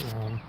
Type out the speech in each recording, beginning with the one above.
Um,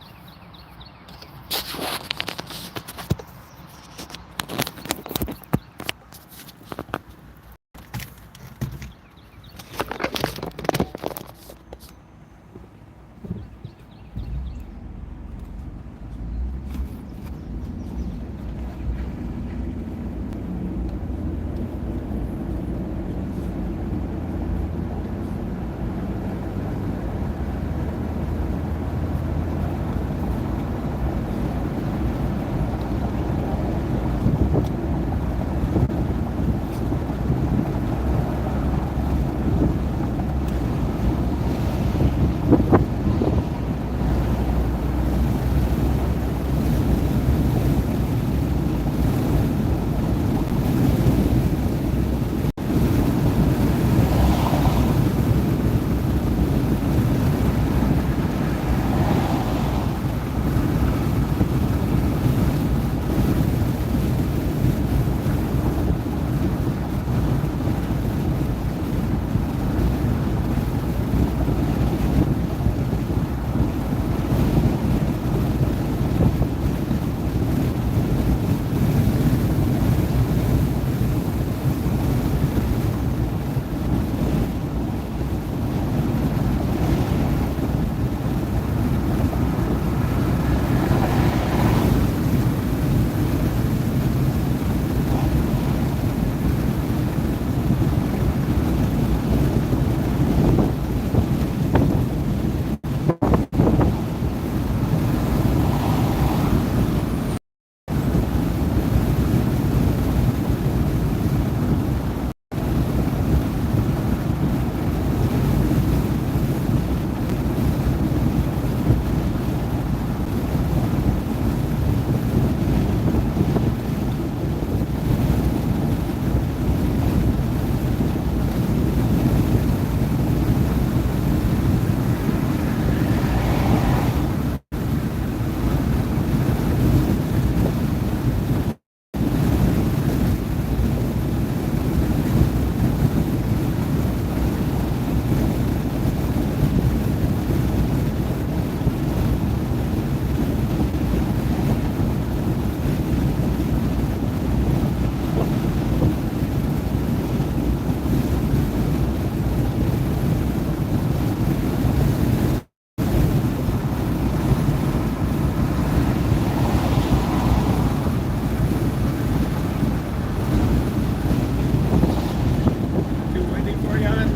Too windy for you, hon?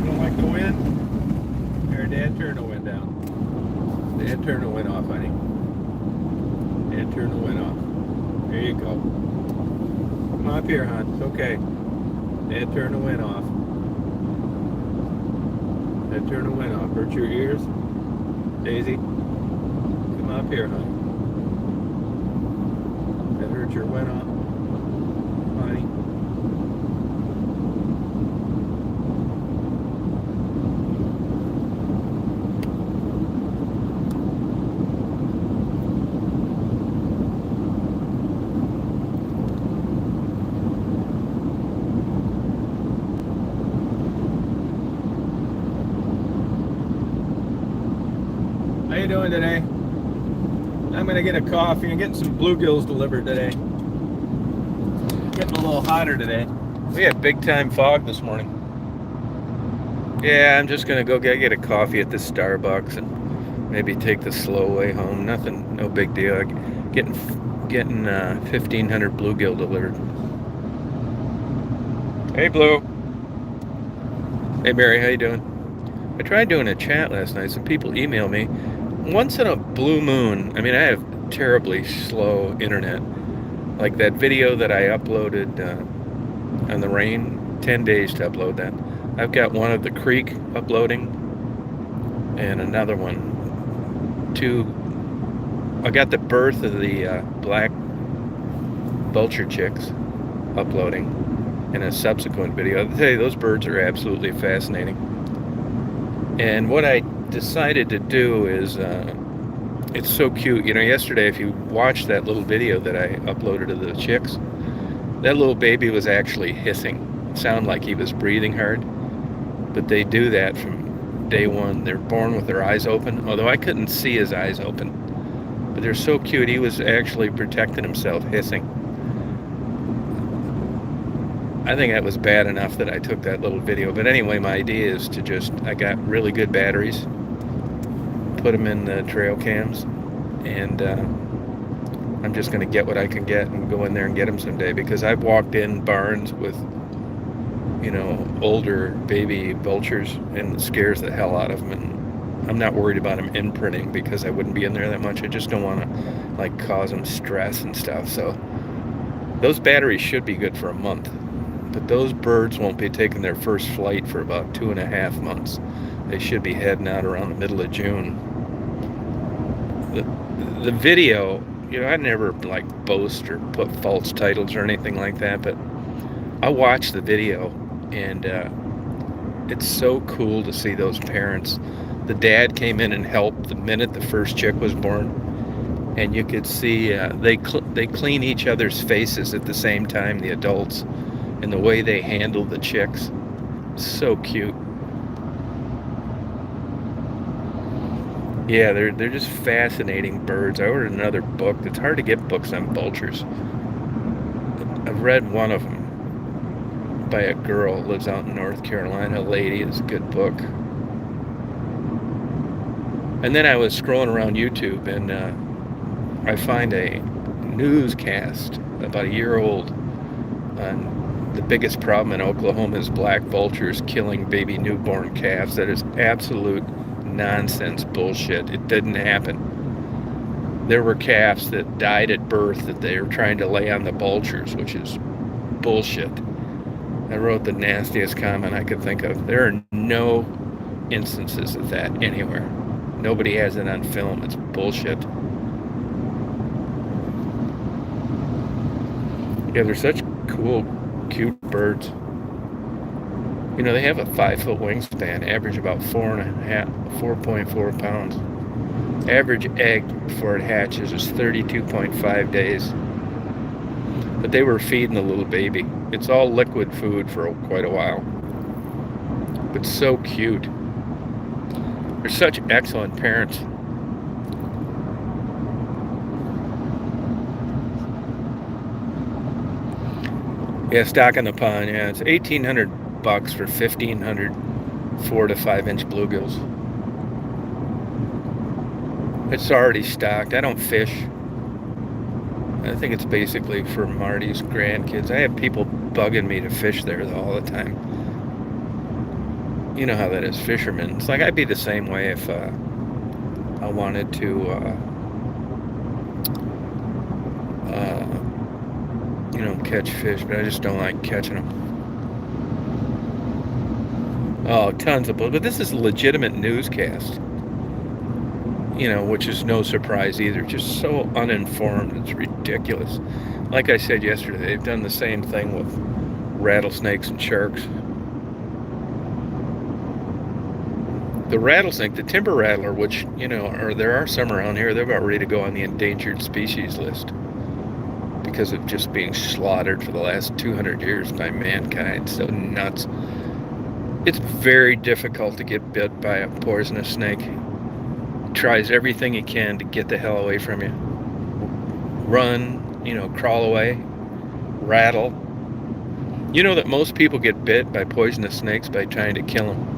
You don't like the wind? Here, Dad, turn the wind down. Dad, turn the wind off, honey. Dad, turn the wind off. There you go. Come up here, hon. It's okay. Dad, turn the wind off. Dad, turn the wind off. Hurt your ears? Daisy? Come up here, hon. That hurt your wind off? Honey? How you doing today? I'm gonna get a coffee and get some bluegills delivered today. Getting a little hotter today. We had big time fog this morning. Yeah, I'm just gonna go get a coffee at this Starbucks and maybe take the slow way home. Nothing, no big deal. Getting 1,500 bluegill delivered. Hey, Blue. Hey, Mary, how you doing? I tried doing a chat last night. Some people email me. Once in a blue moon, I mean, I have terribly slow internet. Like that video that I uploaded on the rain, 10 days to upload that. I've got one of the creek uploading and another one. I got the birth of the black vulture chicks uploading in a subsequent video. I'll tell you, those birds are absolutely fascinating. And what I decided to do is, it's so cute. You know, yesterday, if you watched that little video that I uploaded of the chicks, that little baby was actually hissing. It sounded like he was breathing hard. But they do that from day one. They're born with their eyes open, although I couldn't see his eyes open. But they're so cute. He was actually protecting himself, hissing. I think that was bad enough that I took that little video. But anyway, my idea is to I got really good batteries, put them in the trail cams, and I'm just going to get what I can get and go in there and get them someday, because I've walked in barns with, older baby vultures, and it scares the hell out of them. And I'm not worried about them imprinting because I wouldn't be in there that much. I just don't want to cause them stress and stuff. So those batteries should be good for a month. But those birds won't be taking their first flight for about 2.5 months. They should be heading out around the middle of June. The video, I never boast or put false titles or anything like that, but I watched the video, and it's so cool to see those parents. The dad came in and helped the minute the first chick was born, and you could see they clean each other's faces at the same time, the adults, and the way they handle the chicks. So cute. Yeah, they're just fascinating birds. I ordered another book. It's hard to get books on vultures. I've read one of them by a girl who lives out in North Carolina, a lady. It's a good book. And then I was scrolling around YouTube, and I find a newscast about a year old on the biggest problem in Oklahoma is black vultures killing baby newborn calves. That is absolute nonsense bullshit. It didn't happen. There were calves that died at birth that they were trying to lay on the vultures, which is bullshit. I wrote the nastiest comment I could think of. There are no instances of that anywhere. Nobody has it on film. It's bullshit. Yeah, they're such cool, cute birds. They have a 5-foot wingspan, average about 4.4 pounds. Average egg before it hatches is 32.5 days. But they were feeding the little baby. It's all liquid food for quite a while. But so cute. They're such excellent parents. Yeah, stock in the pond. Yeah, it's $1,800 for 1,500 4 to 5 inch bluegills. It's already stocked. I don't fish. I think it's basically for Marty's grandkids. I have people bugging me to fish there all the time. You know how that is, fishermen. It's like I'd be the same way if I wanted to, catch fish, but I just don't like catching them. Oh, tons of bull. But this is a legitimate newscast, which is no surprise either. Just so uninformed. It's ridiculous. Like I said yesterday, they've done the same thing with rattlesnakes and sharks. The rattlesnake, the timber rattler, which, there are some around here, they're about ready to go on the endangered species list because of just being slaughtered for the last 200 years by mankind. So nuts. It's very difficult to get bit by a poisonous snake. It tries everything he can to get the hell away from you. Run, crawl away, rattle. You know that most people get bit by poisonous snakes by trying to kill them.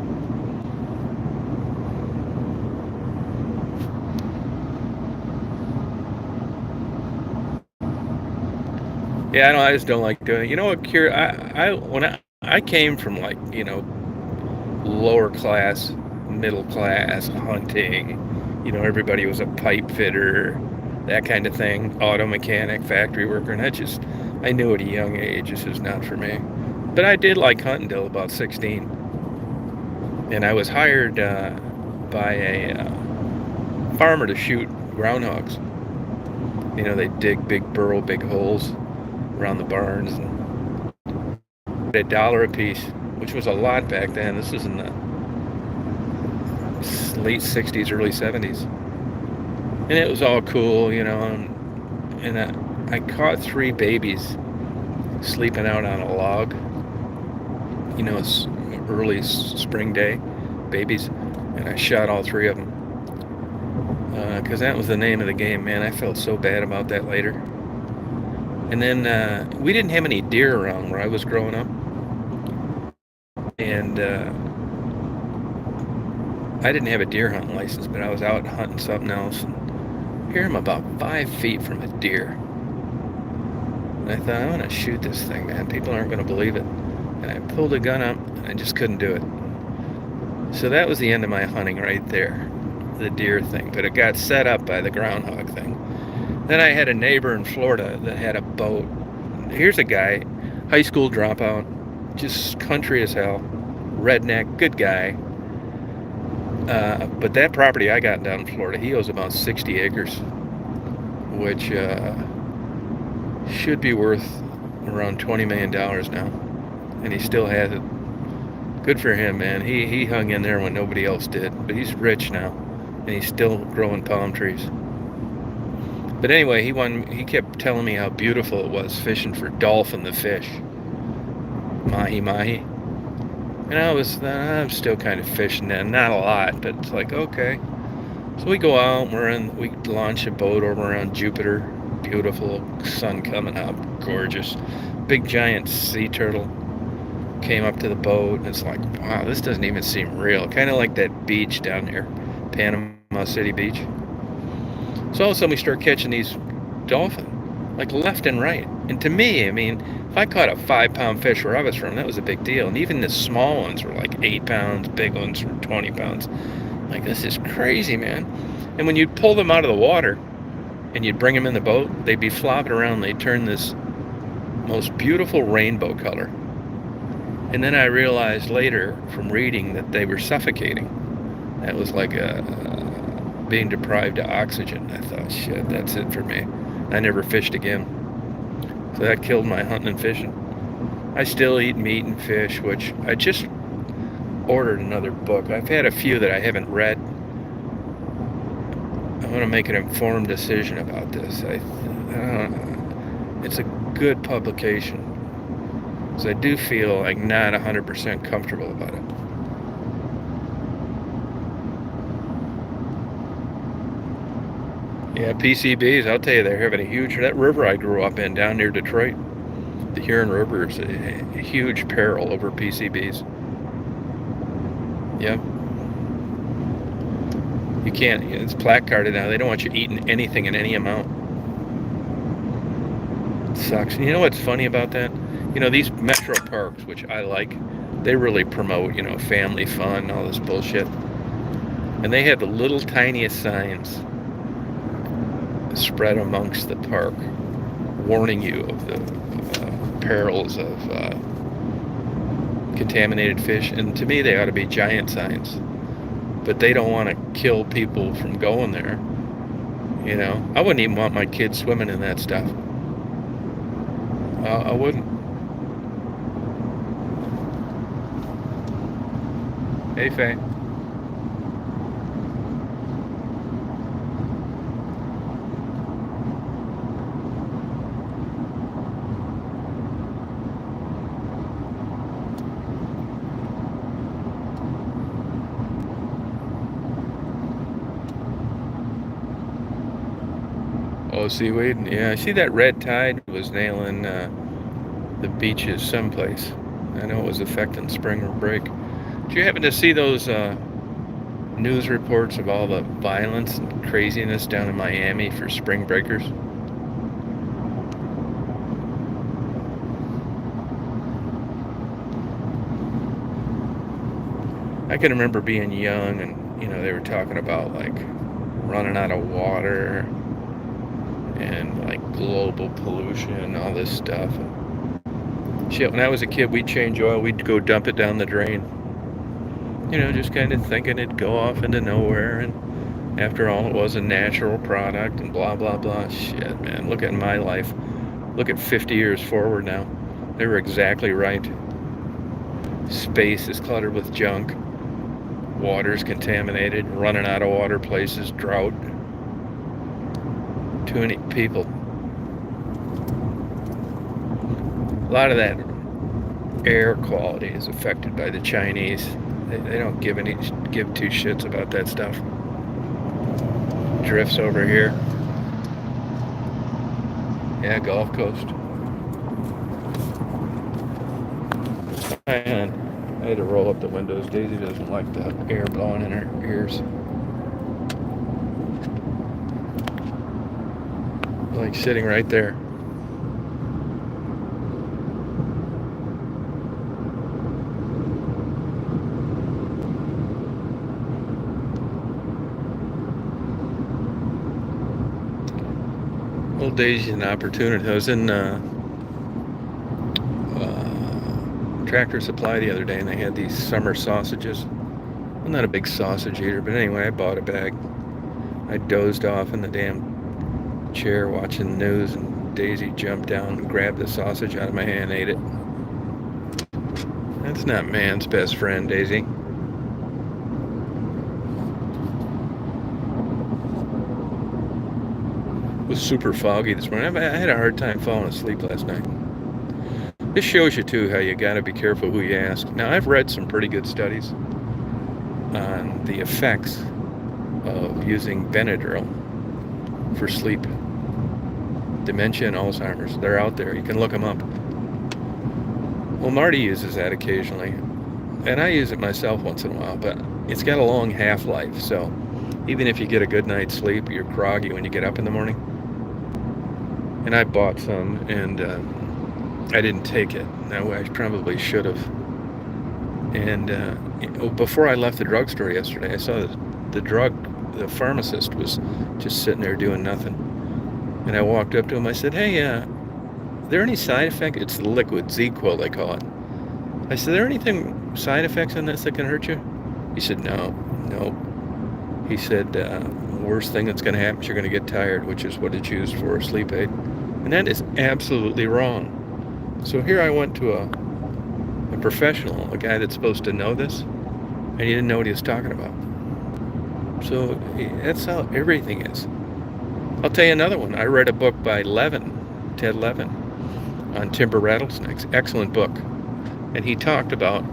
Yeah, I just don't like doing it. You know what, when I came from lower class, middle class hunting, everybody was a pipe fitter, that kind of thing, auto mechanic, factory worker, and I knew at a young age this is not for me. But I did like hunting till about 16. And I was hired by a farmer to shoot groundhogs. They dig big holes around the barns, and $1 a piece, which was a lot back then. This was in the late 60s, early 70s. And it was all cool, and I caught 3 babies sleeping out on a log. It's early spring day, babies. and I shot all three of them. Because that was the name of the game, man. I felt so bad about that later. And then we didn't have any deer around where I was growing up. And I didn't have a deer hunting license, but I was out hunting something else. And here I'm about 5 feet from a deer. And I thought, I want to shoot this thing, man. People aren't going to believe it. And I pulled a gun up, and I just couldn't do it. So that was the end of my hunting right there, the deer thing. But it got set up by the groundhog thing. Then I had a neighbor in Florida that had a boat. Here's a guy, high school dropout, just country as hell, redneck, good guy. But that property I got down in Florida, he owns about 60 acres, which should be worth around $20 million now. And he still has it. Good for him, man. He hung in there when nobody else did. But he's rich now, and he's still growing palm trees. But anyway, he kept telling me how beautiful it was fishing for dolphin the fish, mahi mahi. And I'm still kind of fishing then, not a lot, but it's like, okay. So we go out, we launch a boat over around Jupiter, beautiful, sun coming up, gorgeous. Big giant sea turtle came up to the boat, and it's like, wow, this doesn't even seem real. Kind of like that beach down there, Panama City Beach. So all of a sudden we start catching these dolphin, like left and right. And to me, I mean, if I caught a 5-pound fish where I was from, that was a big deal. And even the small ones were like 8 pounds, big ones were 20 pounds. Like, this is crazy, man. And when you'd pull them out of the water and you'd bring them in the boat, they'd be flopping around. They'd turn this most beautiful rainbow color. And then I realized later from reading that they were suffocating. That was like being deprived of oxygen. I thought, shit, that's it for me. I never fished again. So that killed my hunting and fishing. I still eat meat and fish, which I just ordered another book. I've had a few that I haven't read. I want to make an informed decision about this. It's a good publication. So I do feel like not 100% comfortable about it. Yeah, PCBs, I'll tell you, they're having a huge, that river I grew up in down near Detroit, the Huron River is a huge peril over PCBs. Yep. You can't, it's placarded now, they don't want you eating anything in any amount. It sucks. And you know what's funny about that? You know, these metro parks, which I like, they really promote, you know, family fun, all this bullshit. And they have the little tiniest signs spread amongst the park, warning you of the perils of contaminated fish. And to me, they ought to be giant signs. But they don't want to kill people from going there. You know, I wouldn't even want my kids swimming in that stuff. I wouldn't. Hey, Faye. Oh, seaweed? Yeah, I see that red tide was nailing the beaches someplace. I know it was affecting spring break. Did you happen to see those news reports of all the violence and craziness down in Miami for spring breakers? I can remember being young and, you know, they were talking about like running out of water and like global pollution, all this stuff. Shit, when I was a kid, we'd change oil, we'd go dump it down the drain. You know, just kind of thinking it'd go off into nowhere, and after all, it was a natural product, and blah, blah, blah. Shit, man, look at my life. Look at 50 years forward now. They were exactly right. Space is cluttered with junk. Water's contaminated, running out of water places, drought. Too many people. A lot of that air quality is affected by the Chinese. They don't give two shits about that stuff. Drifts over here. Yeah, Gulf Coast. And I had to roll up the windows. Daisy doesn't like the air blowing in her ears. Like sitting right there. Well, Daisy's an opportunity. I was in Tractor Supply the other day, and they had these summer sausages. I'm not a big sausage eater, but anyway, I bought a bag. I dozed off in the damn chair watching the news, and Daisy jumped down and grabbed the sausage out of my hand and ate it. That's not man's best friend, Daisy. It was super foggy this morning. I had a hard time falling asleep last night. This shows you, too, how you gotta be careful who you ask. Now, I've read some pretty good studies on the effects of using Benadryl for sleep. Dementia and Alzheimer's. They're out there. You can look them up. Well, Marty uses that occasionally, and I use it myself once in a while, but it's got a long half-life, so even if you get a good night's sleep, you're groggy when you get up in the morning. And I bought some, and I didn't take it. Now, I probably should have. And before I left the drugstore yesterday, I saw the pharmacist was just sitting there doing nothing. And I walked up to him. I said, "Hey, are there any side effects?" It's the liquid, Z-Quil, they call it. I said, "Are there anything side effects on this that can hurt you?" He said, No. He said, worst thing that's going to happen is you're going to get tired, which is what it's used for, a sleep aid. And that is absolutely wrong. So here I went to a professional, a guy that's supposed to know this, and he didn't know what he was talking about. So that's how everything is. I'll tell you another one. I read a book by Ted Levin, on timber rattlesnakes. Excellent book. And he talked about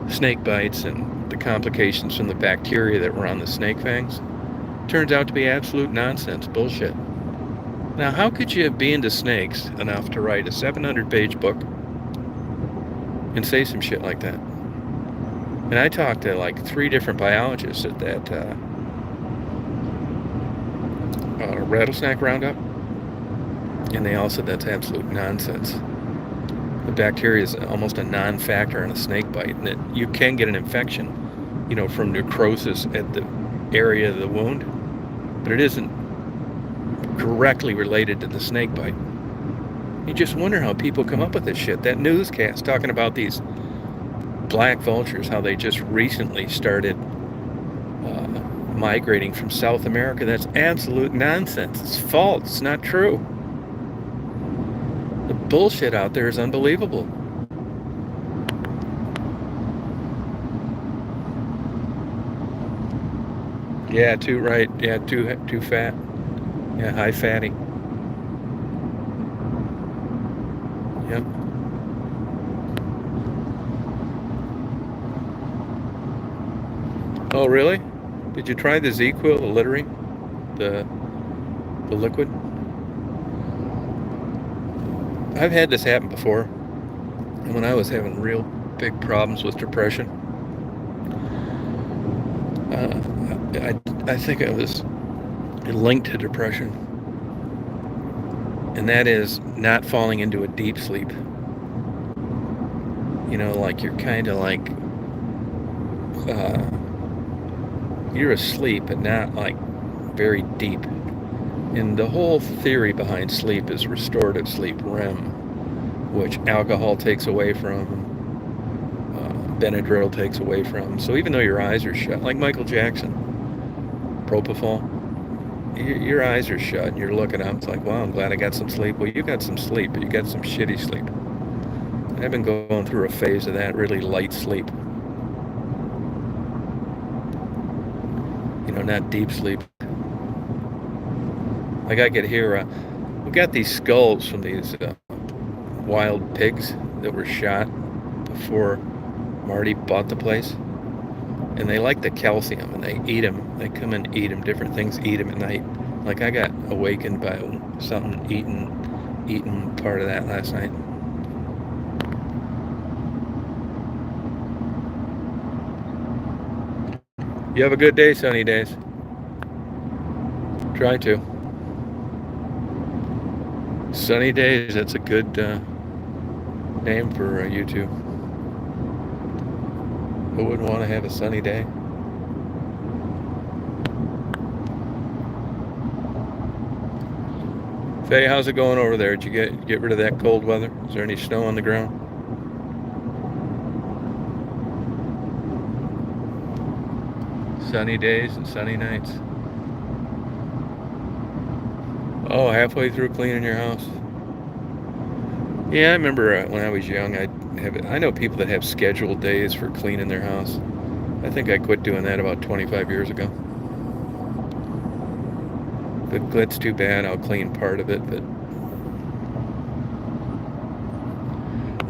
snake bites and the complications from the bacteria that were on the snake fangs. Turns out to be absolute nonsense, bullshit. Now, how could you be into snakes enough to write a 700-page book and say some shit like that? And I talked to like 3 different biologists at that rattlesnake roundup, and they all said that's absolute nonsense. The bacteria is almost a non-factor in a snake bite, and that you can get an infection, from necrosis at the area of the wound, but it isn't directly related to the snake bite. You just wonder how people come up with this shit. That newscast talking about these black vultures, how they just recently started migrating from South America. That's absolute nonsense. It's false. It's not true. The bullshit out there is unbelievable. Yeah, too right. Yeah, too fat. Yeah, high fatty. Yep. Oh, really? Did you try the Z-Quil, the littering? The liquid? I've had this happen before. When I was having real big problems with depression. I think it was linked to depression. And that is not falling into a deep sleep. Like you're kind of like, you're asleep, but not like very deep. And the whole theory behind sleep is restorative sleep, REM, which alcohol takes away from, Benadryl takes away from. So even though your eyes are shut, like Michael Jackson, propofol, your eyes are shut and you're looking up. It's like, wow, I'm glad I got some sleep. Well, you got some sleep, but you got some shitty sleep. I've been going through a phase of that, really light sleep. Not deep sleep. Like I could hear, we got these skulls from these wild pigs that were shot before Marty bought the place. and they like the calcium, and they eat them. They come and eat them. Different things eat them at night. Like I got awakened by something eating part of that last night. You have a good day, Sunny Days. Try to. Sunny Days, that's a good name for YouTube. Who wouldn't want to have a sunny day? Faye, how's it going over there? Did you get rid of that cold weather? Is there any snow on the ground? Sunny days and sunny nights. Oh, halfway through cleaning your house. Yeah, I remember when I was young, I know people that have scheduled days for cleaning their house. I think I quit doing that about 25 years ago. But that's too bad. I'll clean part of it, but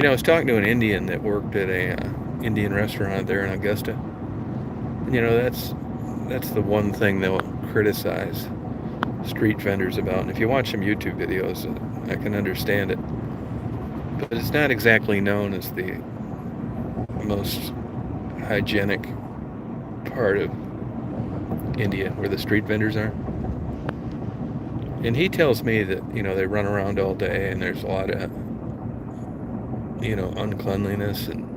I was talking to an Indian that worked at a Indian restaurant there in Augusta. And, that's the one thing they'll criticize street vendors about. And if you watch some YouTube videos, I can understand it. But it's not exactly known as the most hygienic part of India where the street vendors are. And he tells me that, they run around all day and there's a lot of, uncleanliness, and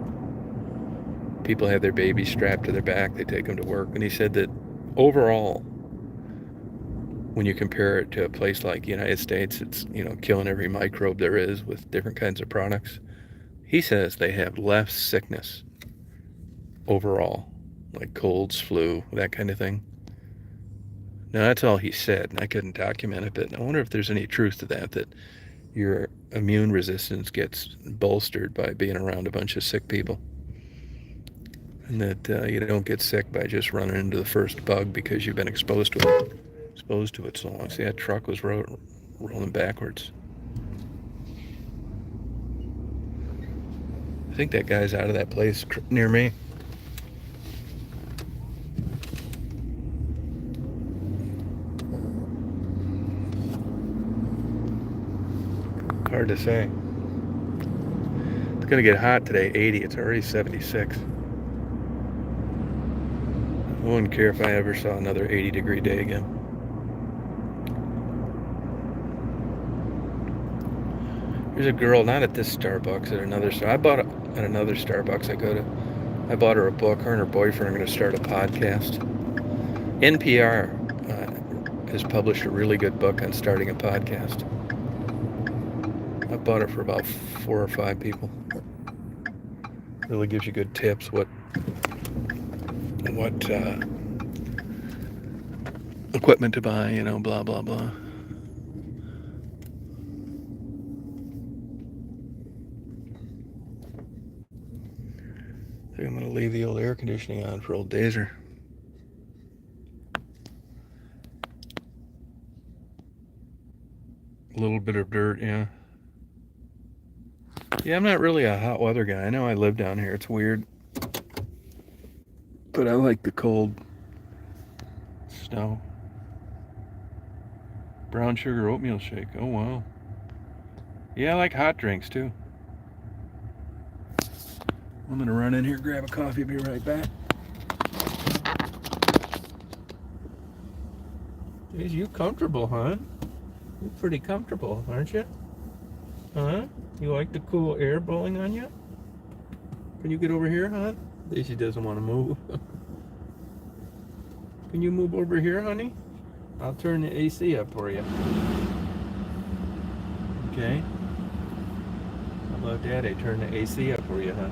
people have their babies strapped to their back. They take them to work. And he said that overall, when you compare it to a place like the United States, it's, killing every microbe there is with different kinds of products. He says they have less sickness overall, like colds, flu, that kind of thing. Now, that's all he said. I couldn't document it, but I wonder if there's any truth to that your immune resistance gets bolstered by being around a bunch of sick people. And that you don't get sick by just running into the first bug because you've been exposed to it so long. See, that truck was rolling backwards. I think that guy's out of that place near me. Hard to say. It's going to get hot today, 80. It's already 76. I wouldn't care if I ever saw another 80-degree day again. There's a girl, not at this Starbucks, at another store. At another Starbucks I go to. I bought her a book. Her and her boyfriend are going to start a podcast. NPR has published a really good book on starting a podcast. I bought it for about 4 or 5 people. Really gives you good tips. What equipment to buy, blah blah blah. I think I'm gonna leave the old air conditioning on for old Dazer. A little bit of dirt, yeah. Yeah, I'm not really a hot weather guy. I know I live down here. It's weird. But I like the cold snow. Brown sugar oatmeal shake. Oh, wow. Yeah, I like hot drinks, too. I'm going to run in here, grab a coffee, be right back. Geez, you comfortable, huh? You're pretty comfortable, aren't you? Huh? You like the cool air blowing on you? Can you get over here, huh? Daisy doesn't want to move. Can you move over here, honey? I'll turn the AC up for you. Okay. How about Daddy turn the AC up for you, huh?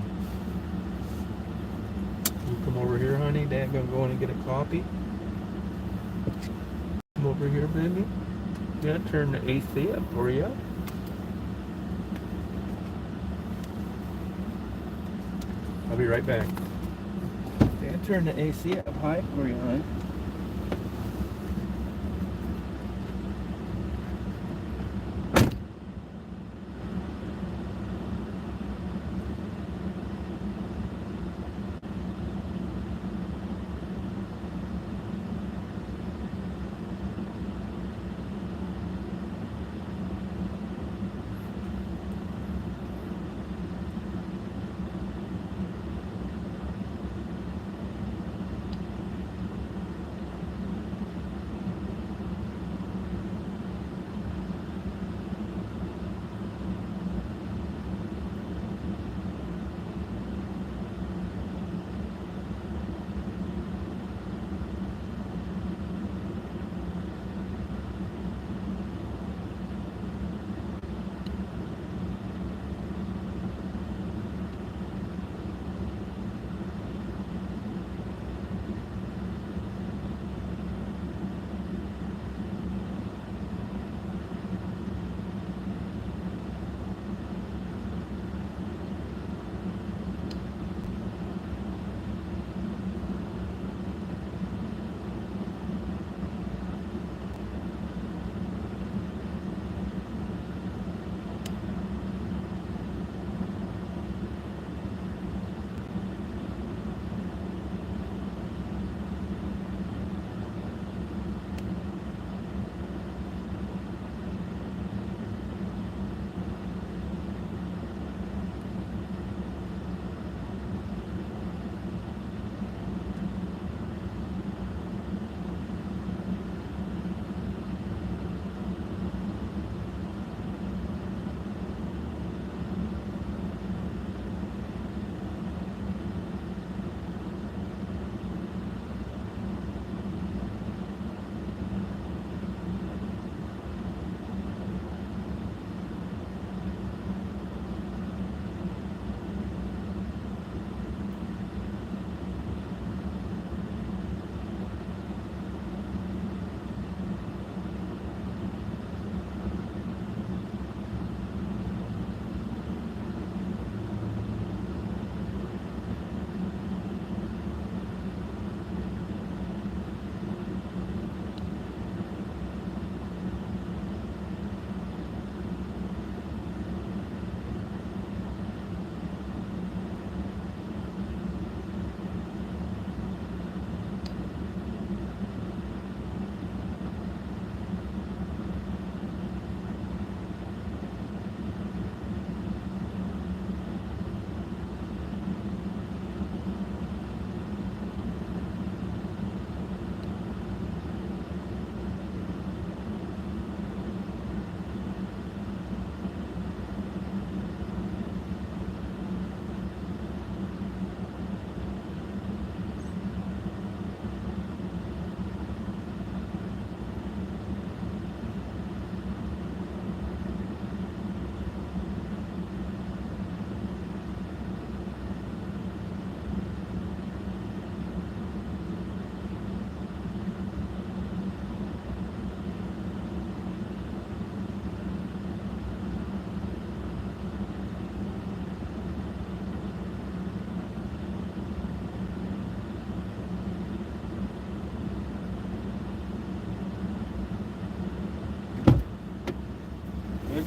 You come over here, honey. Dad gonna go in and get a coffee. Come over here, baby. Yeah, turn the AC up for you. I'll be right back. Dad, turn the AC up high for you, honey.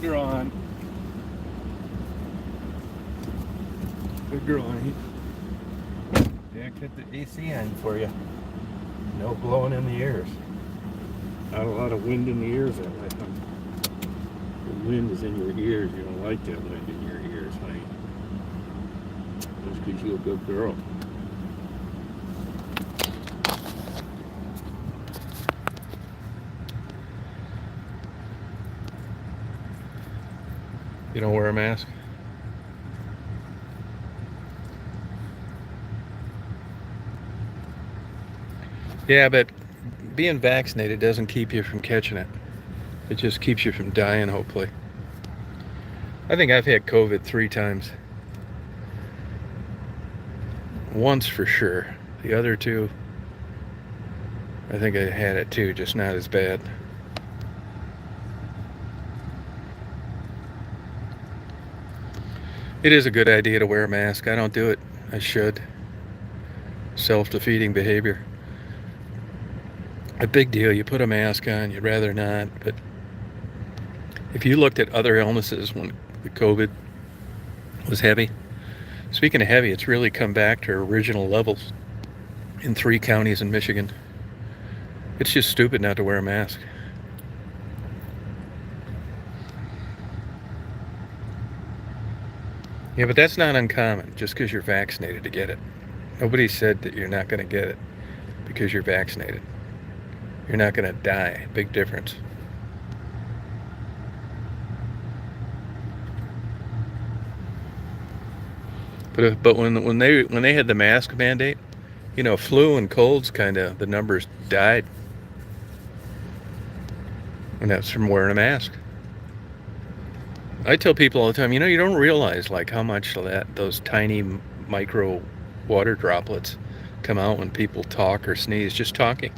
Good girl, hon. Good girl, honey. Yeah, cut the AC on for you. No blowing in the ears. Not a lot of wind in the ears that way, huh? The wind is in your ears. You don't like that wind in your ears, honey. Just because you're a good girl. You don't wear a mask? Yeah, but being vaccinated doesn't keep you from catching it. It just keeps you from dying, hopefully. I think I've had COVID 3 times. Once for sure. The other 2, I think I had it too, just not as bad. It is a good idea to wear a mask. I don't do it. I should. Self-defeating behavior. A big deal. You put a mask on, you'd rather not. But if you looked at other illnesses when the COVID was heavy, speaking of heavy, it's really come back to original levels in 3 counties in Michigan. It's just stupid not to wear a mask. Yeah, but that's not uncommon, just because you're vaccinated to get it. Nobody said that you're not going to get it because you're vaccinated. You're not going to die. Big difference. But when they had the mask mandate, flu and colds kind of the numbers died, and that's from wearing a mask. I tell people all the time, you don't realize like how much those tiny micro water droplets come out when people talk or sneeze, just talking.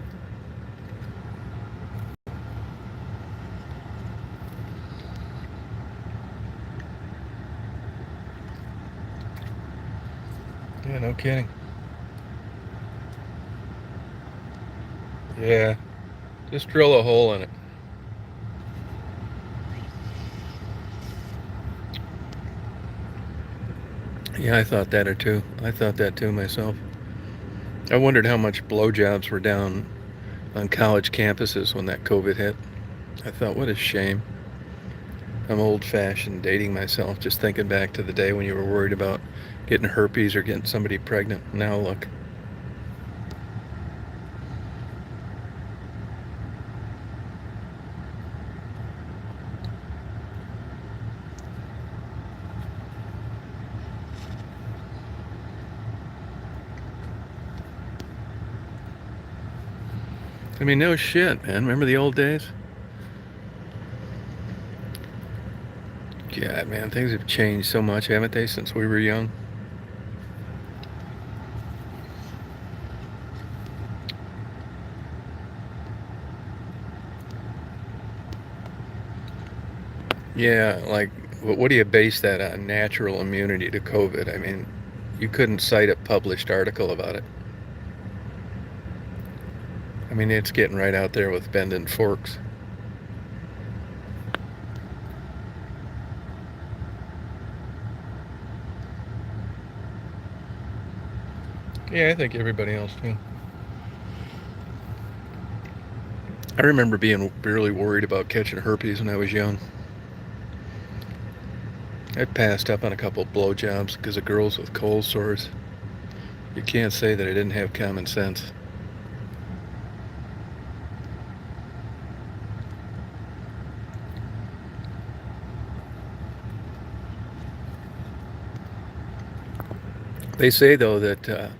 Yeah, no kidding. Yeah, just drill a hole in it. Yeah, I thought that too. I thought that too myself. I wondered how much blowjobs were down on college campuses when that COVID hit. I thought, what a shame. I'm old-fashioned, dating myself, just thinking back to the day when you were worried about getting herpes or getting somebody pregnant. Now look. I mean, no shit, man. Remember the old days? God, man, things have changed so much, haven't they, since we were young? Yeah, like, what do you base that on? Natural immunity to COVID? I mean, you couldn't cite a published article about it. I mean, it's getting right out there with bending forks. Yeah, I think everybody else too. I remember being really worried about catching herpes when I was young. I passed up on a couple blowjobs because of girls with cold sores. You can't say that I didn't have common sense. They say, though, that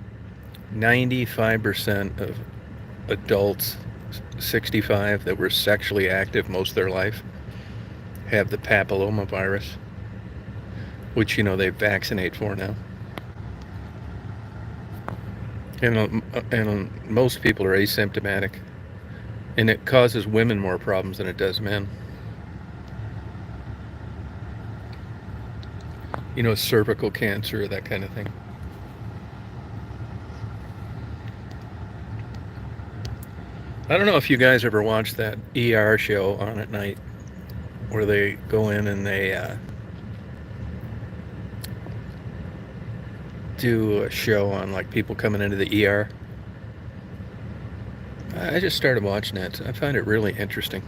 95% of adults 65 that were sexually active most of their life have the papilloma virus, which, they vaccinate for now. And most people are asymptomatic. And it causes women more problems than it does men. Cervical cancer, that kind of thing. I don't know if you guys ever watched that ER show on at night where they go in and they do a show on like people coming into the ER. I just started watching it. I find it really interesting.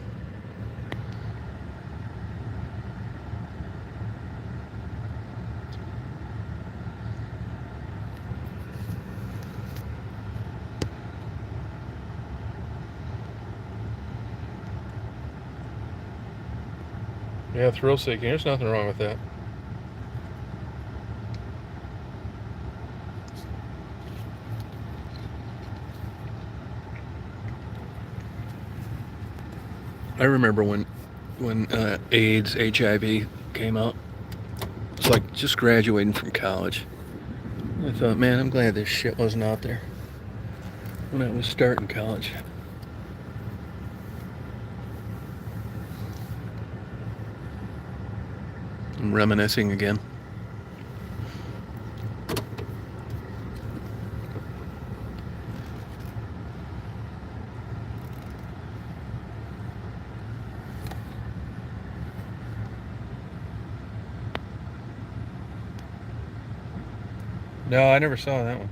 Yeah, thrill seeking. There's nothing wrong with that. I remember when AIDS, HIV came out. It's like just graduating from college. I thought, man, I'm glad this shit wasn't out there when I was starting college. I'm reminiscing again. No, I never saw that one.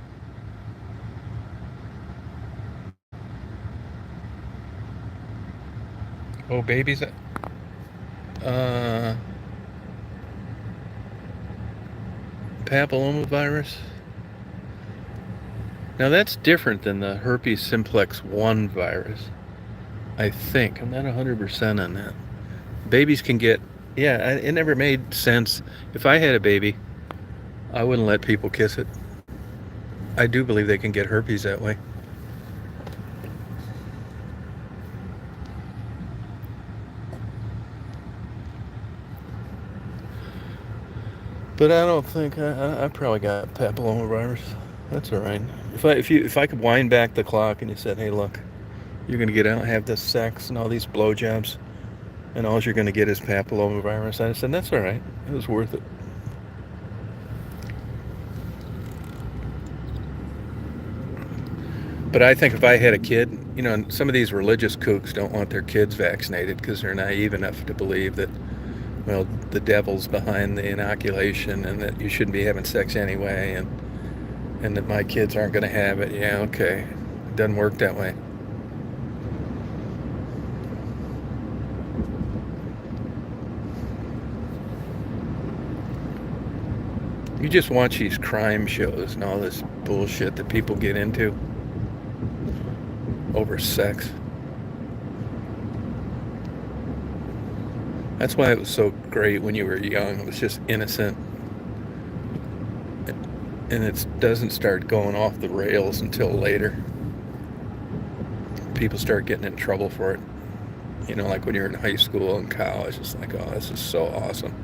Oh, babies. Uh, Papillomavirus. Now that's different than the herpes simplex 1 virus. I think. I'm not 100% on that. Babies can get. Yeah, it never made sense. If I had a baby, I wouldn't let people kiss it. I do believe they can get herpes that way. But I don't think I probably got papillomavirus. That's all right. If I could wind back the clock and you said, hey, look, you're gonna get out, have this sex and all these blowjobs, and all you're gonna get is papillomavirus, I said that's all right. It was worth it. But I think if I had a kid, some of these religious kooks don't want their kids vaccinated because they're naive enough to believe that, well, the devil's behind the inoculation and that you shouldn't be having sex anyway, and that my kids aren't going to have it. Yeah, okay. It doesn't work that way. You just watch these crime shows and all this bullshit that people get into over sex. That's why it was so great when you were young. It was just innocent. And it doesn't start going off the rails until later. People start getting in trouble for it. Like when you're in high school and college, it's like, oh, this is so awesome.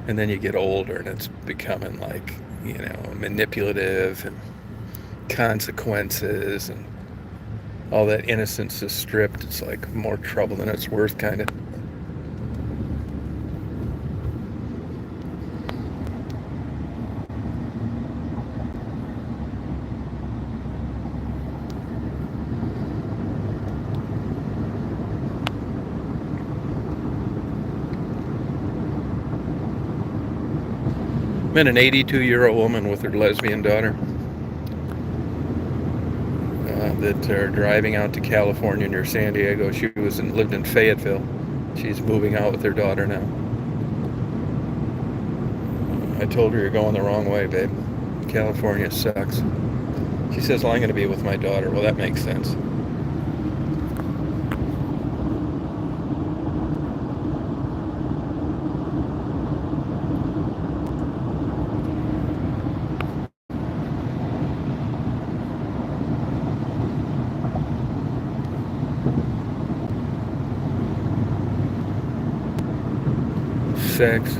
And then you get older and it's becoming like, manipulative and consequences and all that innocence is stripped. It's like more trouble than it's worth, kind of. Met an 82-year-old woman with her lesbian daughter that are driving out to California near San Diego. She lived in Fayetteville. She's moving out with her daughter now. I told her, you're going the wrong way, babe. California sucks. She says, well, I'm going to be with my daughter. Well, that makes sense. Sex.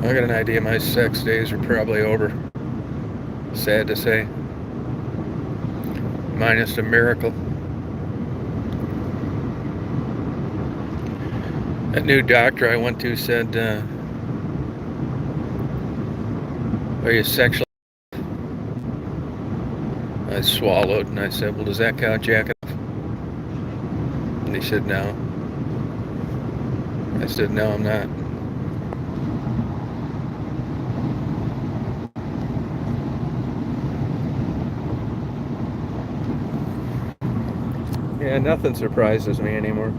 I got an idea my sex days are probably over. Sad to say. Minus a miracle. That new doctor I went to said, are you sexually? I swallowed and I said, well, does that count jacking off? And he said, no. I said, no, I'm not. Yeah, nothing surprises me anymore.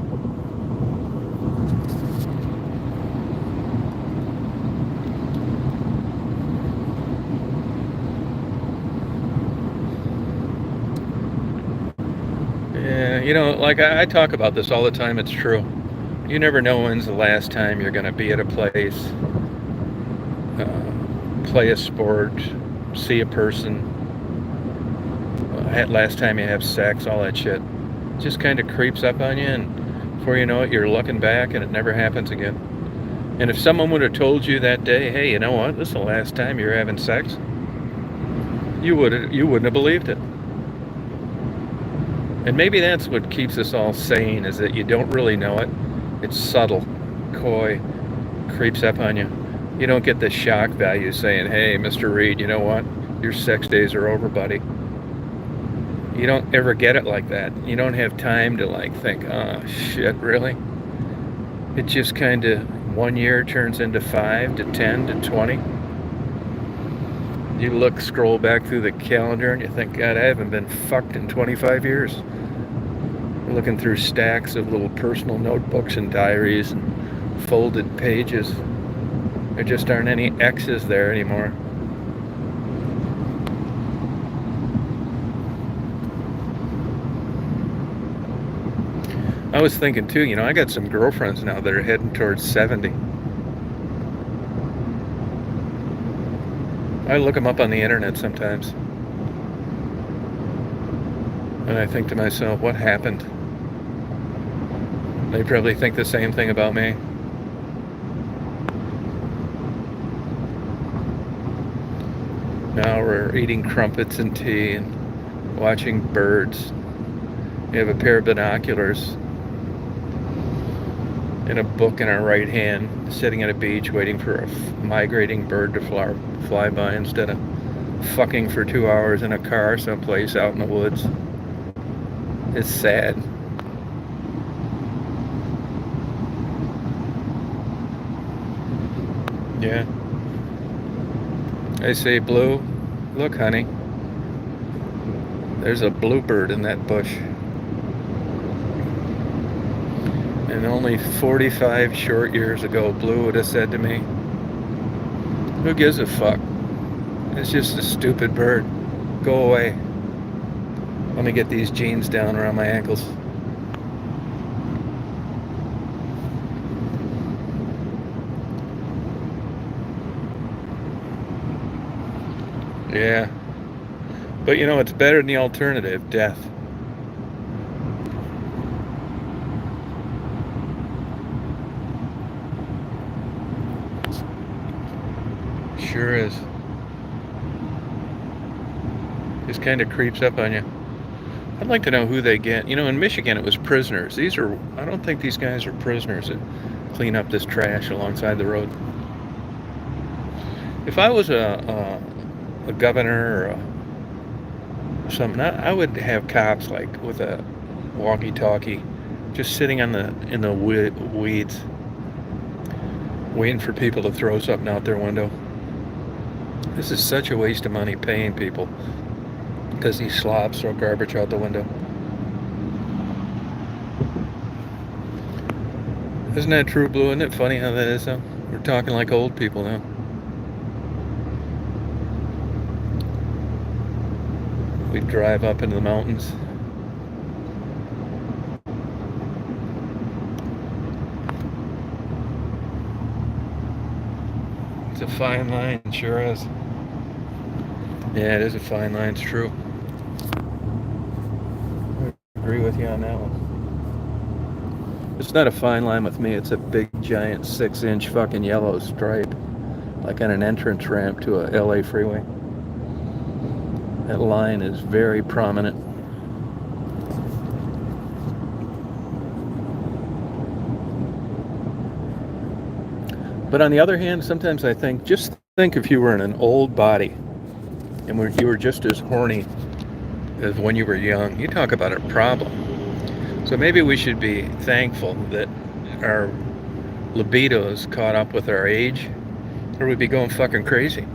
Yeah, like I talk about this all the time. It's true. You never know when's the last time you're going to be at a place, play a sport, see a person, last time you have sex, all that shit. It just kind of creeps up on you, and before you know it, you're looking back and it never happens again. And if someone would have told you that day, hey, you know what, this is the last time you're having sex, you wouldn't have believed it. And maybe that's what keeps us all sane, is that you don't really know it. It's subtle, coy, creeps up on you. You don't get the shock value saying, hey, Mr. Reed, you know what? Your sex days are over, buddy. You don't ever get it like that. You don't have time to think, oh, shit, really? It just kind of 1 year turns into 5 to 10 to 20. You scroll back through the calendar and you think, God, I haven't been fucked in 25 years. You're looking through stacks of little personal notebooks and diaries and folded pages. There just aren't any X's there anymore. I was thinking too, I got some girlfriends now that are heading towards 70. I look them up on the internet sometimes. And I think to myself, what happened? They probably think the same thing about me. Now we're eating crumpets and tea and watching birds. We have a pair of binoculars and a book in our right hand, sitting at a beach waiting for a migrating bird to fly by instead of fucking for 2 hours in a car someplace out in the woods. It's sad. Yeah. I say, Blue, look, honey. There's a bluebird in that bush. And only 45 short years ago, Blue would have said to me, who gives a fuck? It's just a stupid bird. Go away. Let me get these jeans down around my ankles. Yeah. But it's better than the alternative, death. Sure is. Just kind of creeps up on you. I'd like to know who they get. In Michigan it was prisoners. I don't think these guys are prisoners that clean up this trash alongside the road. If I was a governor or something, I would have cops with a walkie-talkie just sitting in the weeds waiting for people to throw something out their window. This is such a waste of money paying people because these slobs throw garbage out the window. Isn't that true, Blue? Isn't it funny how that is, though? We're talking like old people now. We drive up into the mountains. It's a fine line, sure is. Yeah, it is a fine line, it's true. I agree with you on that one. It's not a fine line with me, it's a big, giant, 6-inch fucking yellow stripe, like on an entrance ramp to a LA freeway. That line is very prominent. But on the other hand, sometimes I think, just think if you were in an old body and you were just as horny as when you were young. You talk about a problem. So maybe we should be thankful that our libido's caught up with our age, or we'd be going fucking crazy.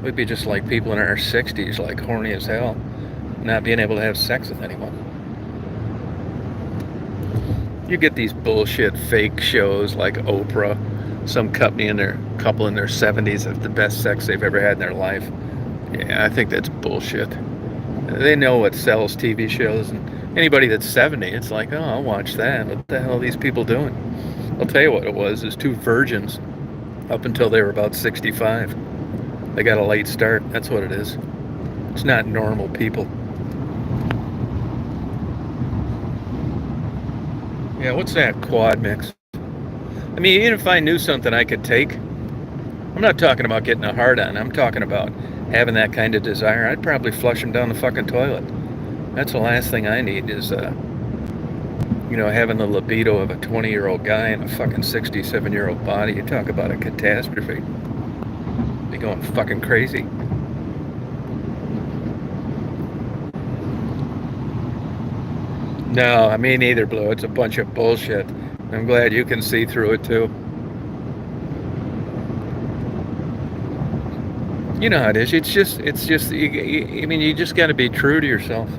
We'd be just like people in our 60s, like horny as hell, not being able to have sex with anyone. You get these bullshit fake shows like Oprah, some couple in their 70s have the best sex they've ever had in their life. Yeah, I think that's bullshit. They know what sells TV shows, and anybody that's 70, it's like, oh, I'll watch that. What the hell are these people doing? I'll tell you what it was, is two virgins up until they were about 65. They got a late start. That's what it is. It's not normal people. Yeah, what's that quad mix? I mean, even if I knew something I could take, I'm not talking about getting a hard on. I'm talking about having that kind of desire. I'd probably flush them down the fucking toilet. That's the last thing I need is, having the libido of a 20-year-old guy in a fucking 67-year-old body. You talk about a catastrophe. Be going fucking crazy. No, I mean neither, Blue. It's a bunch of bullshit. I'm glad you can see through it too. You know how it is. I mean, you just got to be true to yourself.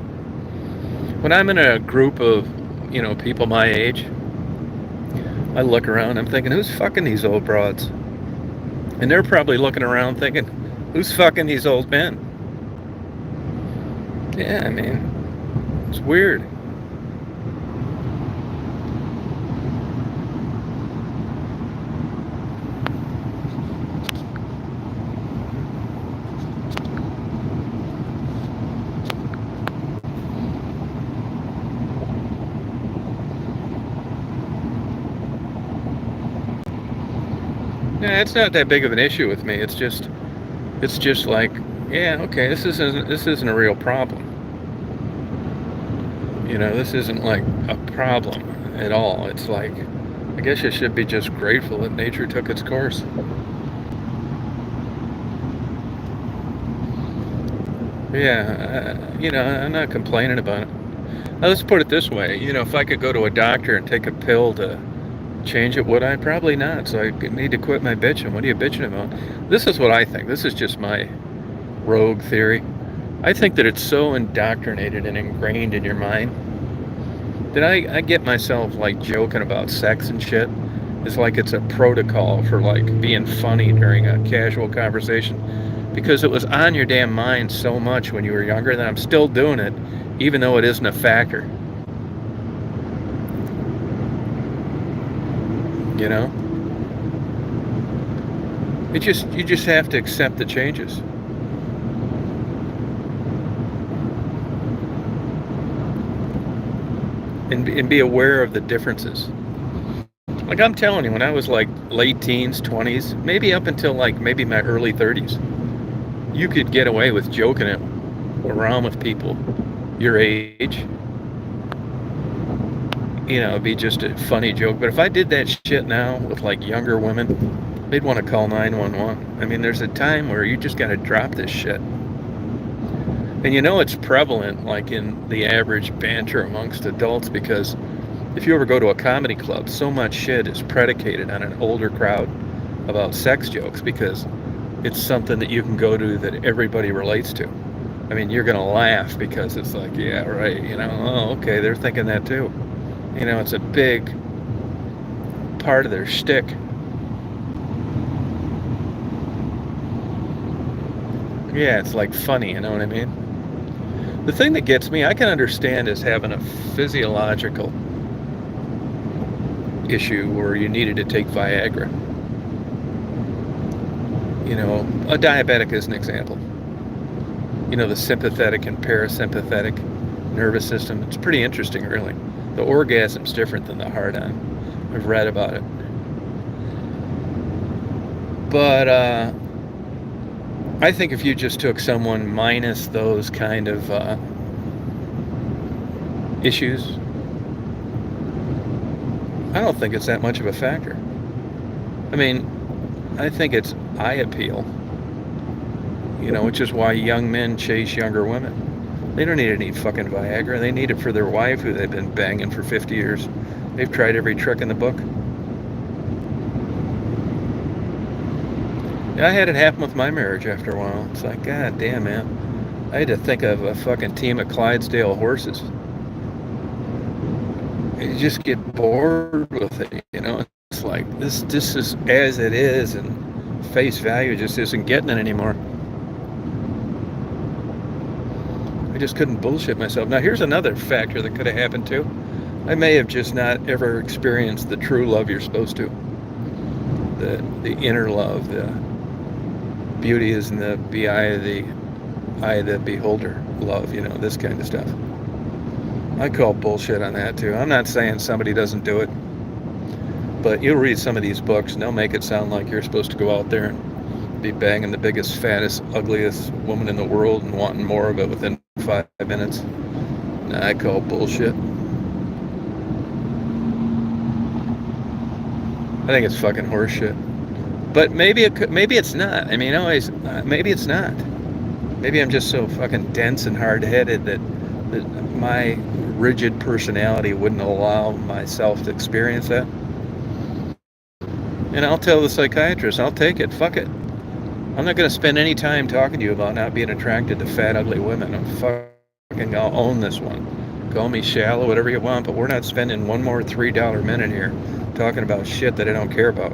When I'm in a group of, people my age, I look around, I'm thinking, who's fucking these old broads? And they're probably looking around thinking, who's fucking these old men? Yeah, I mean, it's weird. Yeah, it's not that big of an issue with me. It's just like, yeah, okay, this isn't a real problem. This isn't like a problem at all. It's like, I guess you should be just grateful that nature took its course. Yeah, I'm not complaining about it. Now, let's put it this way. If I could go to a doctor and take a pill to change it, would I? Probably not. So I need to quit my bitching. What are you bitching about? This is what I think. This is just my rogue theory. I think that it's so indoctrinated and ingrained in your mind that I get myself like joking about sex and shit. It's like it's a protocol for like being funny during a casual conversation because it was on your damn mind so much when you were younger that I'm still doing it, even though it isn't a factor. You know? You just have to accept the changes. And be aware of the differences. Like I'm telling you, when I was like late teens, 20s, maybe up until like maybe my early 30s, you could get away with joking it around with people your age. It'd be just a funny joke. But if I did that shit now with like younger women, they'd want to call 911. I mean, there's a time where you just got to drop this shit. And it's prevalent like in the average banter amongst adults because if you ever go to a comedy club, so much shit is predicated on an older crowd about sex jokes because it's something that you can go to that everybody relates to. I mean, you're going to laugh because it's like, yeah, right, oh, okay, they're thinking that too. It's a big part of their shtick. Yeah, it's like funny, you know what I mean? The thing that gets me, I can understand is having a physiological issue where you needed to take Viagra. A diabetic is an example. The sympathetic and parasympathetic nervous system. It's pretty interesting, really. The orgasm's different than the hard-on. I've read about it. But I think if you just took someone minus those kind of issues, I don't think it's that much of a factor. I mean, I think it's eye appeal, which is why young men chase younger women. They don't need any fucking Viagra. They need it for their wife who they've been banging for 50 years. They've tried every trick in the book. I had it happen with my marriage after a while. It's like, God damn, man. I had to think of a fucking team of Clydesdale horses. You just get bored with it, you know? It's like, this is as it is, and face value just isn't getting it anymore. I just couldn't bullshit myself. Now, here's another factor that could have happened too. I may have just not ever experienced the true love you're supposed to. The inner love, the beauty is in the eye of the beholder love, you know, this kind of stuff. I call bullshit on that too. I'm not saying somebody doesn't do it, but you'll read some of these books and they'll make it sound like you're supposed to go out there and be banging the biggest, fattest, ugliest woman in the world and wanting more of it within 5 minutes. Nah, I call bullshit. I think it's fucking horseshit. But maybe it's not. I mean, always, maybe it's not. Maybe I'm just so fucking dense and hard-headed that my rigid personality wouldn't allow myself to experience that. And I'll tell the psychiatrist, I'll take it. Fuck it. I'm not going to spend any time talking to you about not being attracted to fat, ugly women. I'll own this one. Call me shallow, whatever you want, but we're not spending one more $3 minute here talking about shit that I don't care about.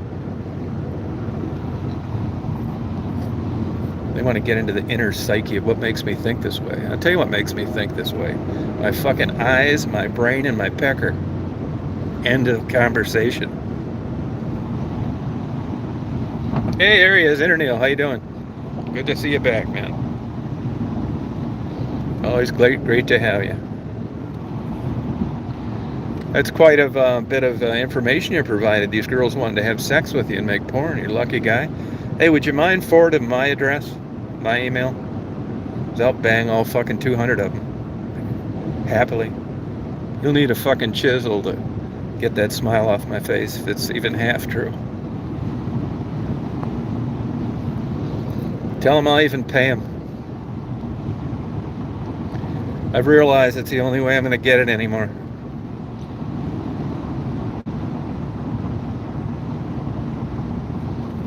They want to get into the inner psyche of what makes me think this way. I'll tell you what makes me think this way. My fucking eyes, my brain, and my pecker. End of conversation. Hey, there he is, Interneil. How you doing? Good to see you back, man. Always great to have you. That's quite a bit of information you provided. These girls wanted to have sex with you and make porn. You're a lucky guy. Hey, would you mind forwarding my address, my email? 'Cause I'll bang all fucking 200 of them. Happily. You'll need a fucking chisel to get that smile off my face if it's even half true. Tell them I'll even pay them. I've realized it's the only way I'm going to get it anymore.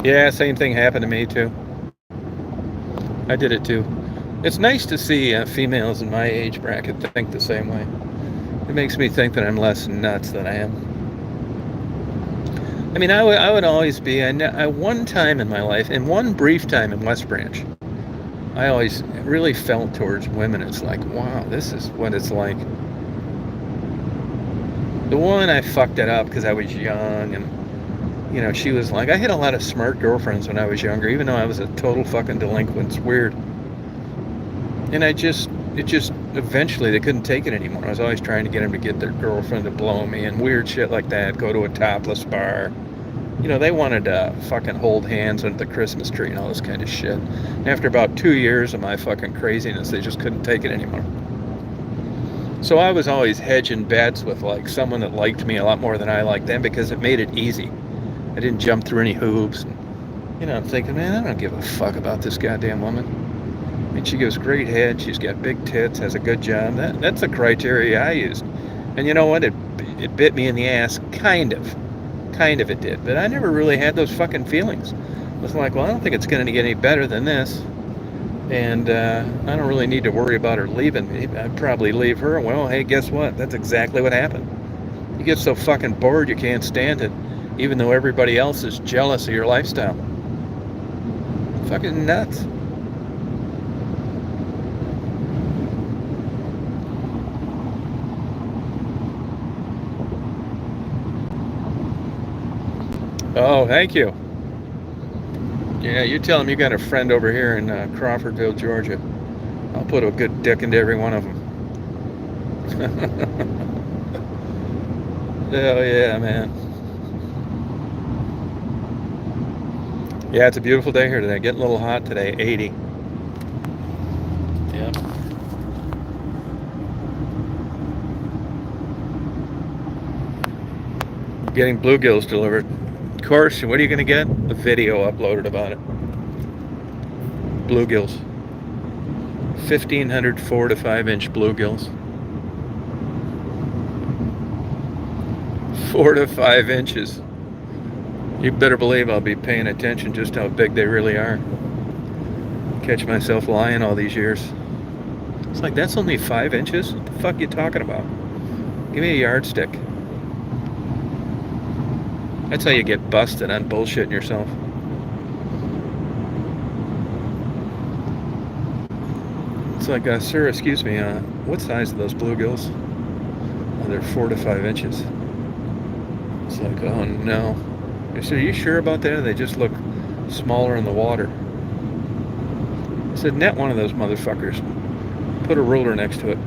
Yeah, same thing happened to me too. I did it too. It's nice to see females in my age bracket think the same way. It makes me think that I'm less nuts than I am. I mean, I would always be, one time in my life, in one brief time in West Branch, I always really felt towards women. It's like, wow, this is what it's like. The one I fucked it up because I was young, and you know, she was like, I had a lot of smart girlfriends when I was younger, even though I was a total fucking delinquent. It's weird. And eventually they couldn't take it anymore. I was always trying to get them to get their girlfriend to blow me and weird shit like that, go to a topless bar. You know, they wanted to fucking hold hands under the Christmas tree and all this kind of shit. And after about 2 years of my fucking craziness, they just couldn't take it anymore. So I was always hedging bets with like someone that liked me a lot more than I liked them because it made it easy. I didn't jump through any hoops. And, you know, I'm thinking, man, I don't give a fuck about this goddamn woman. I mean, she gives great head. She's got big tits, has a good job. That's the criteria I used. And you know what? It bit me in the ass, kind of. Kind of it did. But I never really had those fucking feelings. I was like, well, I don't think it's going to get any better than this. And I don't really need to worry about her leaving me. I'd probably leave her. Well, hey, guess what? That's exactly what happened. You get so fucking bored you can't stand it, even though everybody else is jealous of your lifestyle. Fucking nuts. Oh, thank you. Yeah, you tell them you got a friend over here in Crawfordville, Georgia. I'll put a good dick into every one of them. Hell yeah, man. Yeah, it's a beautiful day here today. Getting a little hot today, 80. Yep. Getting bluegills delivered. Of course, what are you going to get? A video uploaded about it. Bluegills. 1,500 4 to 5 inch bluegills. 4 to 5 inches. You better believe I'll be paying attention just how big they really are. Catch myself lying all these years. It's like, that's only 5 inches? What the fuck are you talking about? Give me a yardstick. That's how you get busted on bullshitting yourself. It's like, sir, excuse me, what size are those bluegills? Oh, they're 4 to 5 inches. It's like, oh no. I said, are you sure about that? They just look smaller in the water. I said, net one of those motherfuckers. Put a ruler next to it.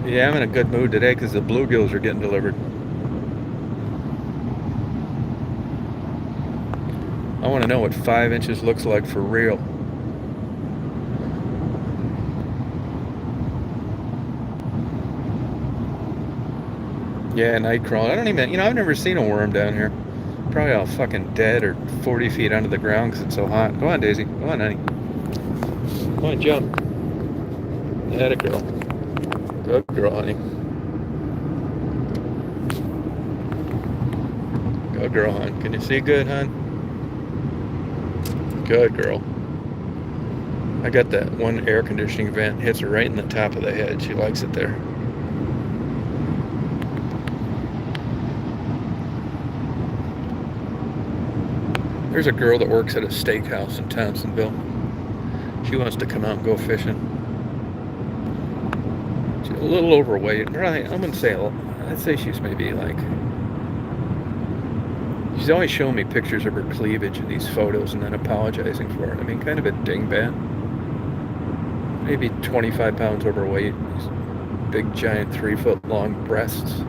Yeah, I'm in a good mood today because the bluegills are getting delivered. I want to know what 5 inches looks like for real. Yeah, night crawling. I don't even, I've never seen a worm down here. Probably all fucking dead or 40 feet under the ground because it's so hot. Go on, Daisy. Go on, honey. Go on, jump. Atta girl. Good girl, honey. Good girl, hon. Can you see good, hon? Good girl. I got that one air conditioning vent. Hits her right in the top of the head. She likes it there. There's a girl that works at a steakhouse in Thompsonville. She wants to come out and go fishing. She's a little overweight. Right, I'm gonna say, I'd say she's maybe like. She's always showing me pictures of her cleavage in these photos and then apologizing for it. I mean, kind of a dingbat. Maybe 25 pounds overweight. These big, giant, 3-foot long breasts.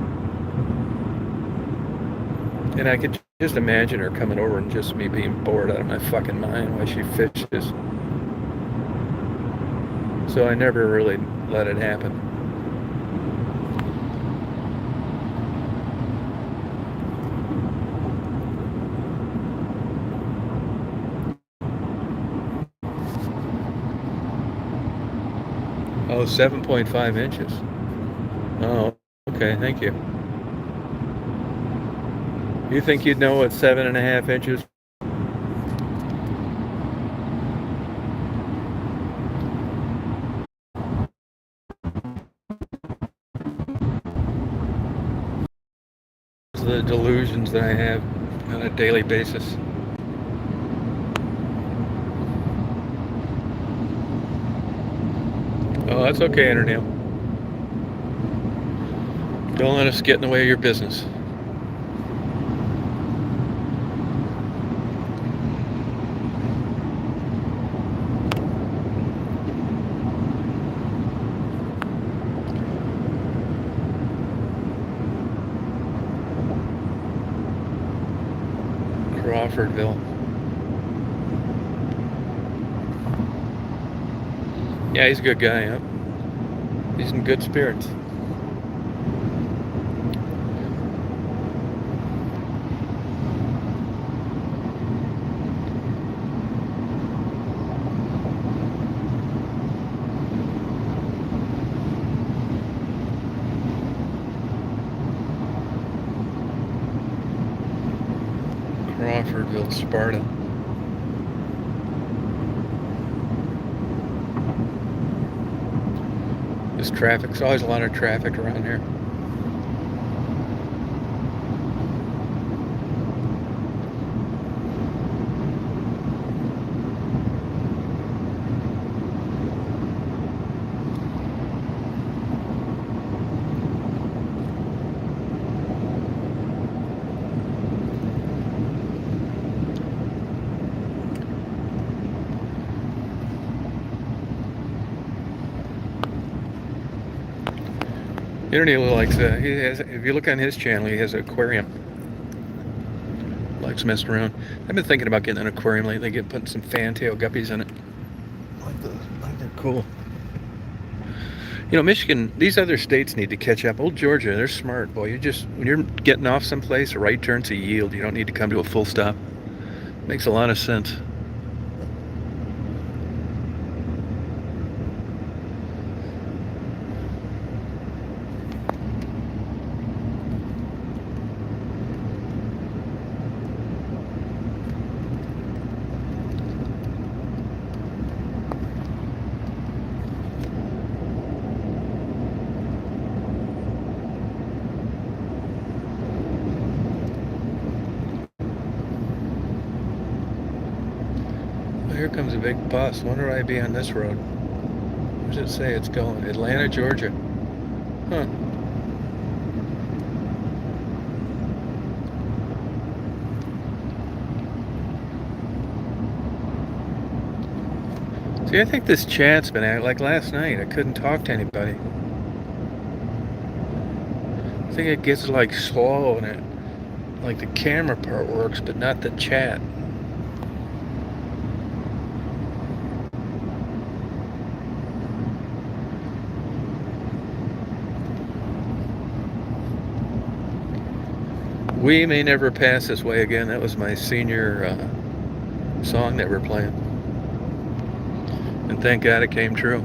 And I could just imagine her coming over and just me being bored out of my fucking mind while she fishes. So I never really let it happen. Oh, 7.5 inches. Oh, okay, thank you. You think you'd know what 7.5 inches? The delusions that I have on a daily basis. Oh, that's okay, Internet. Don't let us get in the way of your business. Crawfordville. Yeah, he's a good guy, huh? He's in good spirits. Crawfordville, Sparta. This traffic's always a lot of traffic around here. Internet likes he has. If you look on his channel, he has an aquarium. Likes messing around. I've been thinking about getting an aquarium lately. Putting some fantail guppies in it. Like they're cool. Michigan. These other states need to catch up. Old Georgia, they're smart, boy. When you're getting off someplace, a right turn's a yield. You don't need to come to a full stop. Makes a lot of sense. here comes a big bus. Wonder I'd be on this road. Where does it say it's going? Atlanta, Georgia. Huh. See, I think this chat's been like last night. I couldn't talk to anybody. I think it gets like slow and it, like the camera part works, but not the chat. We may never pass this way again. That was my senior song that we're playing. And thank God it came true.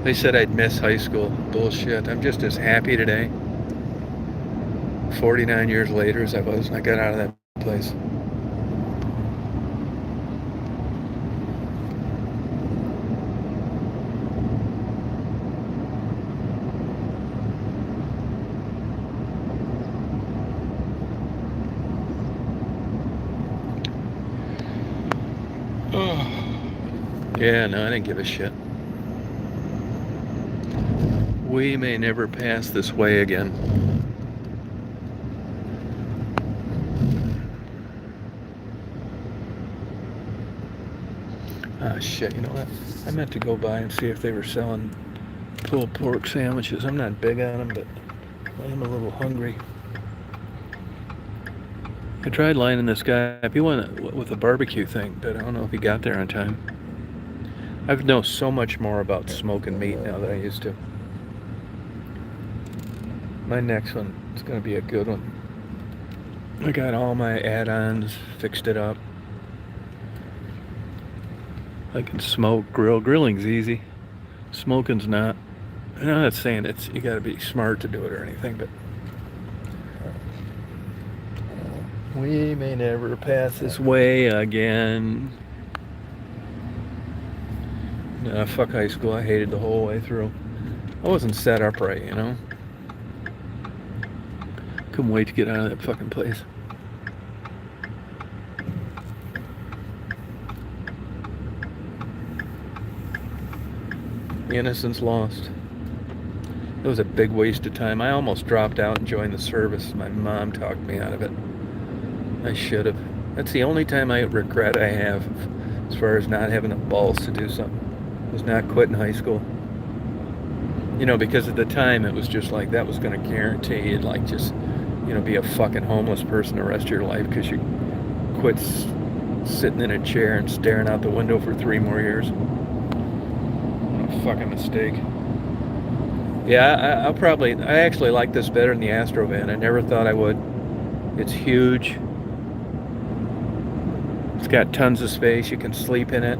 They said I'd miss high school. Bullshit. I'm just as happy today, 49 years later, as I was when I got out of that place. Yeah, no, I didn't give a shit. We may never pass this way again. Ah, shit, you know what? I meant to go by and see if they were selling pulled pork sandwiches. I'm not big on them, but I am a little hungry. I tried lining this guy up. He went with a barbecue thing, but I don't know if he got there on time. I know so much more about smoking meat now than I used to. My next one is going to be a good one. I got all my add-ons, fixed it up. I can smoke, grill. Grilling's easy. Smoking's not. And I'm not saying it's you got to be smart to do it or anything, but we may never pass this way again. Nah, fuck high school. I hated the whole way through. I wasn't set up right, you know? Couldn't wait to get out of that fucking place. Innocence lost. It was a big waste of time. I almost dropped out and joined the service. My mom talked me out of it. I should have. That's the only time I regret I have as far as not having the balls to do something. Was not quitting high school. You know, because at the time it was just like that was going to guarantee you'd like just, you know, be a fucking homeless person the rest of your life because you quit sitting in a chair and staring out the window for 3 more years. What a fucking mistake. Yeah, I actually like this better than the Astro van. I never thought I would. It's huge. It's got tons of space. You can sleep in it.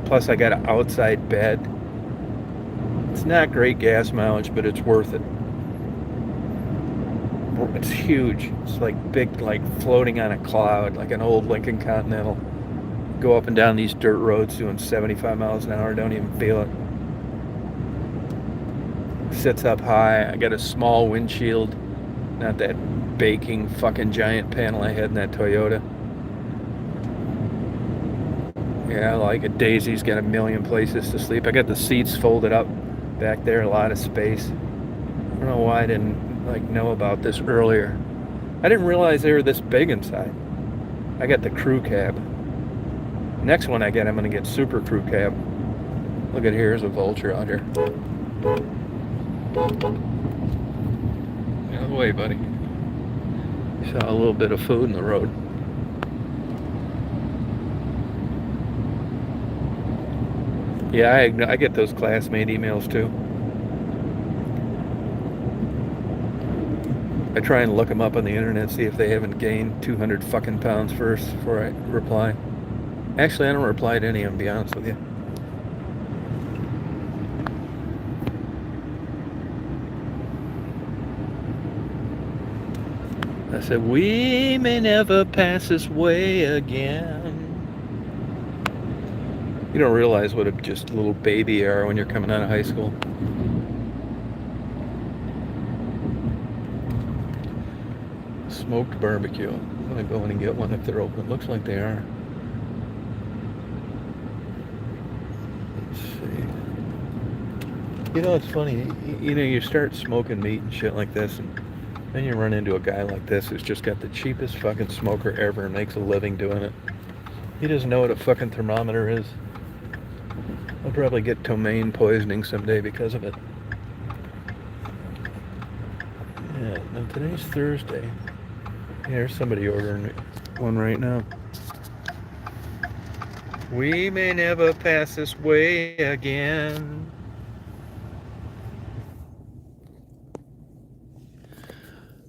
Plus, I got an outside bed. It's not great gas mileage, but it's worth it. It's huge. It's like big, like floating on a cloud, like an old Lincoln Continental. Go up and down these dirt roads doing 75 miles an hour, don't even feel it. Sits up high. I got a small windshield, not that baking fucking giant panel I had in that Toyota. Yeah, I like it. Daisy's got a million places to sleep. I got the seats folded up back there, a lot of space. I don't know why I didn't know about this earlier. I didn't realize they were this big inside. I got the crew cab. Next one I get, I'm gonna get super crew cab. Look at here's a vulture out here. Out of the way, buddy. Saw a little bit of food in the road. Yeah, I get those classmate emails too. I try and look them up on the internet, see if they haven't gained 200 fucking pounds first before I reply. Actually, I don't reply to any of them, to be honest with you. I said, we may never pass this way again. You don't realize what a just little baby you are when you're coming out of high school. Smoked barbecue. I'm gonna go in and get one if they're open. Looks like they are. Let's see. You know, it's funny. You start smoking meat and shit like this, and then you run into a guy like this who's just got the cheapest fucking smoker ever and makes a living doing it. He doesn't know what a fucking thermometer is. I'll probably get ptomaine poisoning someday because of it. Yeah, now today's Thursday. Yeah, there's somebody ordering one right now. We may never pass this way again.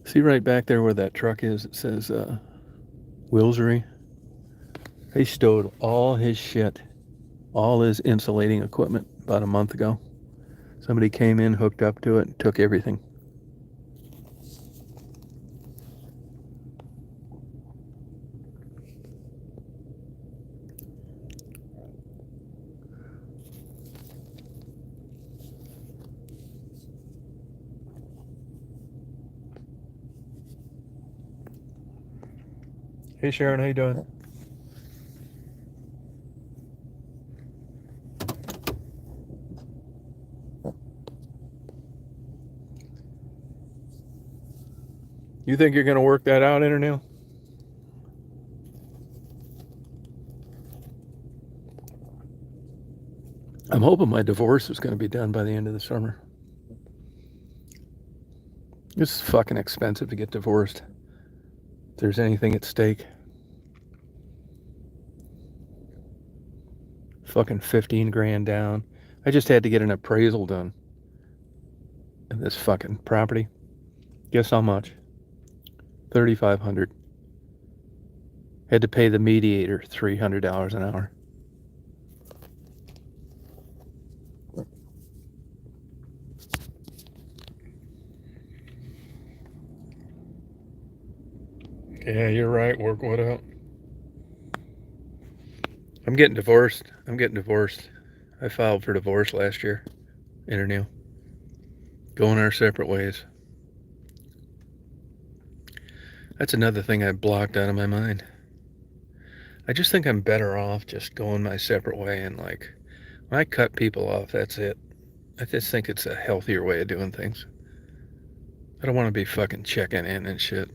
See right back there where that truck is, it says Wilsery. He stowed all his shit, all his insulating equipment about a month ago. Somebody came in, hooked up to it, and took everything. Hey Sharon, how you doing? You think you're going to work that out, Interneil? I'm hoping my divorce is going to be done by the end of the summer. It's fucking expensive to get divorced. If there's anything at stake. Fucking 15 grand down. I just had to get an appraisal done of this fucking property. Guess how much? $3,500. Had to pay the mediator $300 an hour. Yeah, you're right. Work what out? I'm getting divorced. I filed for divorce last year. Interneil. Going our separate ways. That's another thing I blocked out of my mind. I just think I'm better off just going my separate way, and like when I cut people off, that's it. I just think it's a healthier way of doing things. I don't want to be fucking checking in and shit.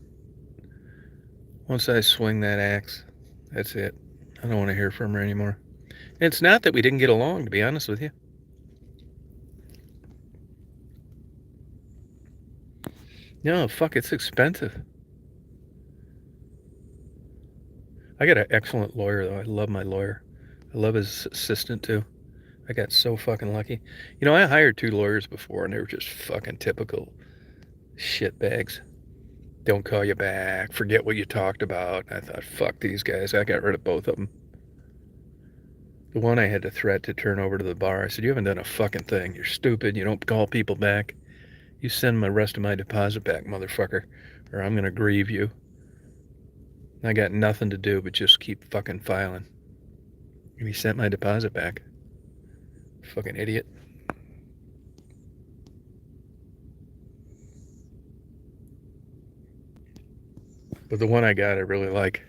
Once I swing that axe, that's it. I don't want to hear from her anymore. And it's not that we didn't get along, to be honest with you. No, fuck, it's expensive. I got an excellent lawyer, though. I love my lawyer. I love his assistant, too. I got so fucking lucky. You know, I hired 2 lawyers before, and they were just fucking typical shitbags. Don't call you back. Forget what you talked about. I thought, fuck these guys. I got rid of both of them. The one I had to threat to turn over to the bar. I said, you haven't done a fucking thing. You're stupid. You don't call people back. You send the rest of my deposit back, motherfucker, or I'm going to grieve you. I got nothing to do but just keep fucking filing. And he sent my deposit back. Fucking idiot. But the one I got, I really like.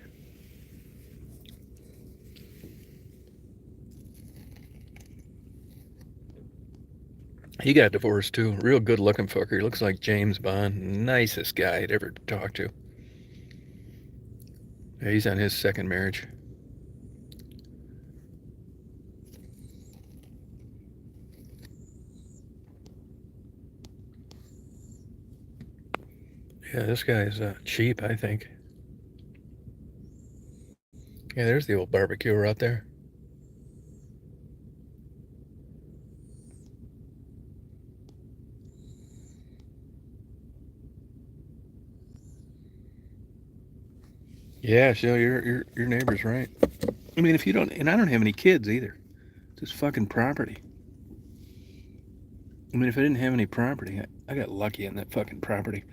He got divorced too. Real good looking fucker. He looks like James Bond. Nicest guy I'd ever talked to. Yeah, he's on his second marriage. Yeah, this guy's cheap, I think. Yeah, there's the old barbecue out there. Yeah, so your neighbor's right. I mean, if you don't, and I don't have any kids either. It's just fucking property. I mean, if I didn't have any property, I got lucky on that fucking property.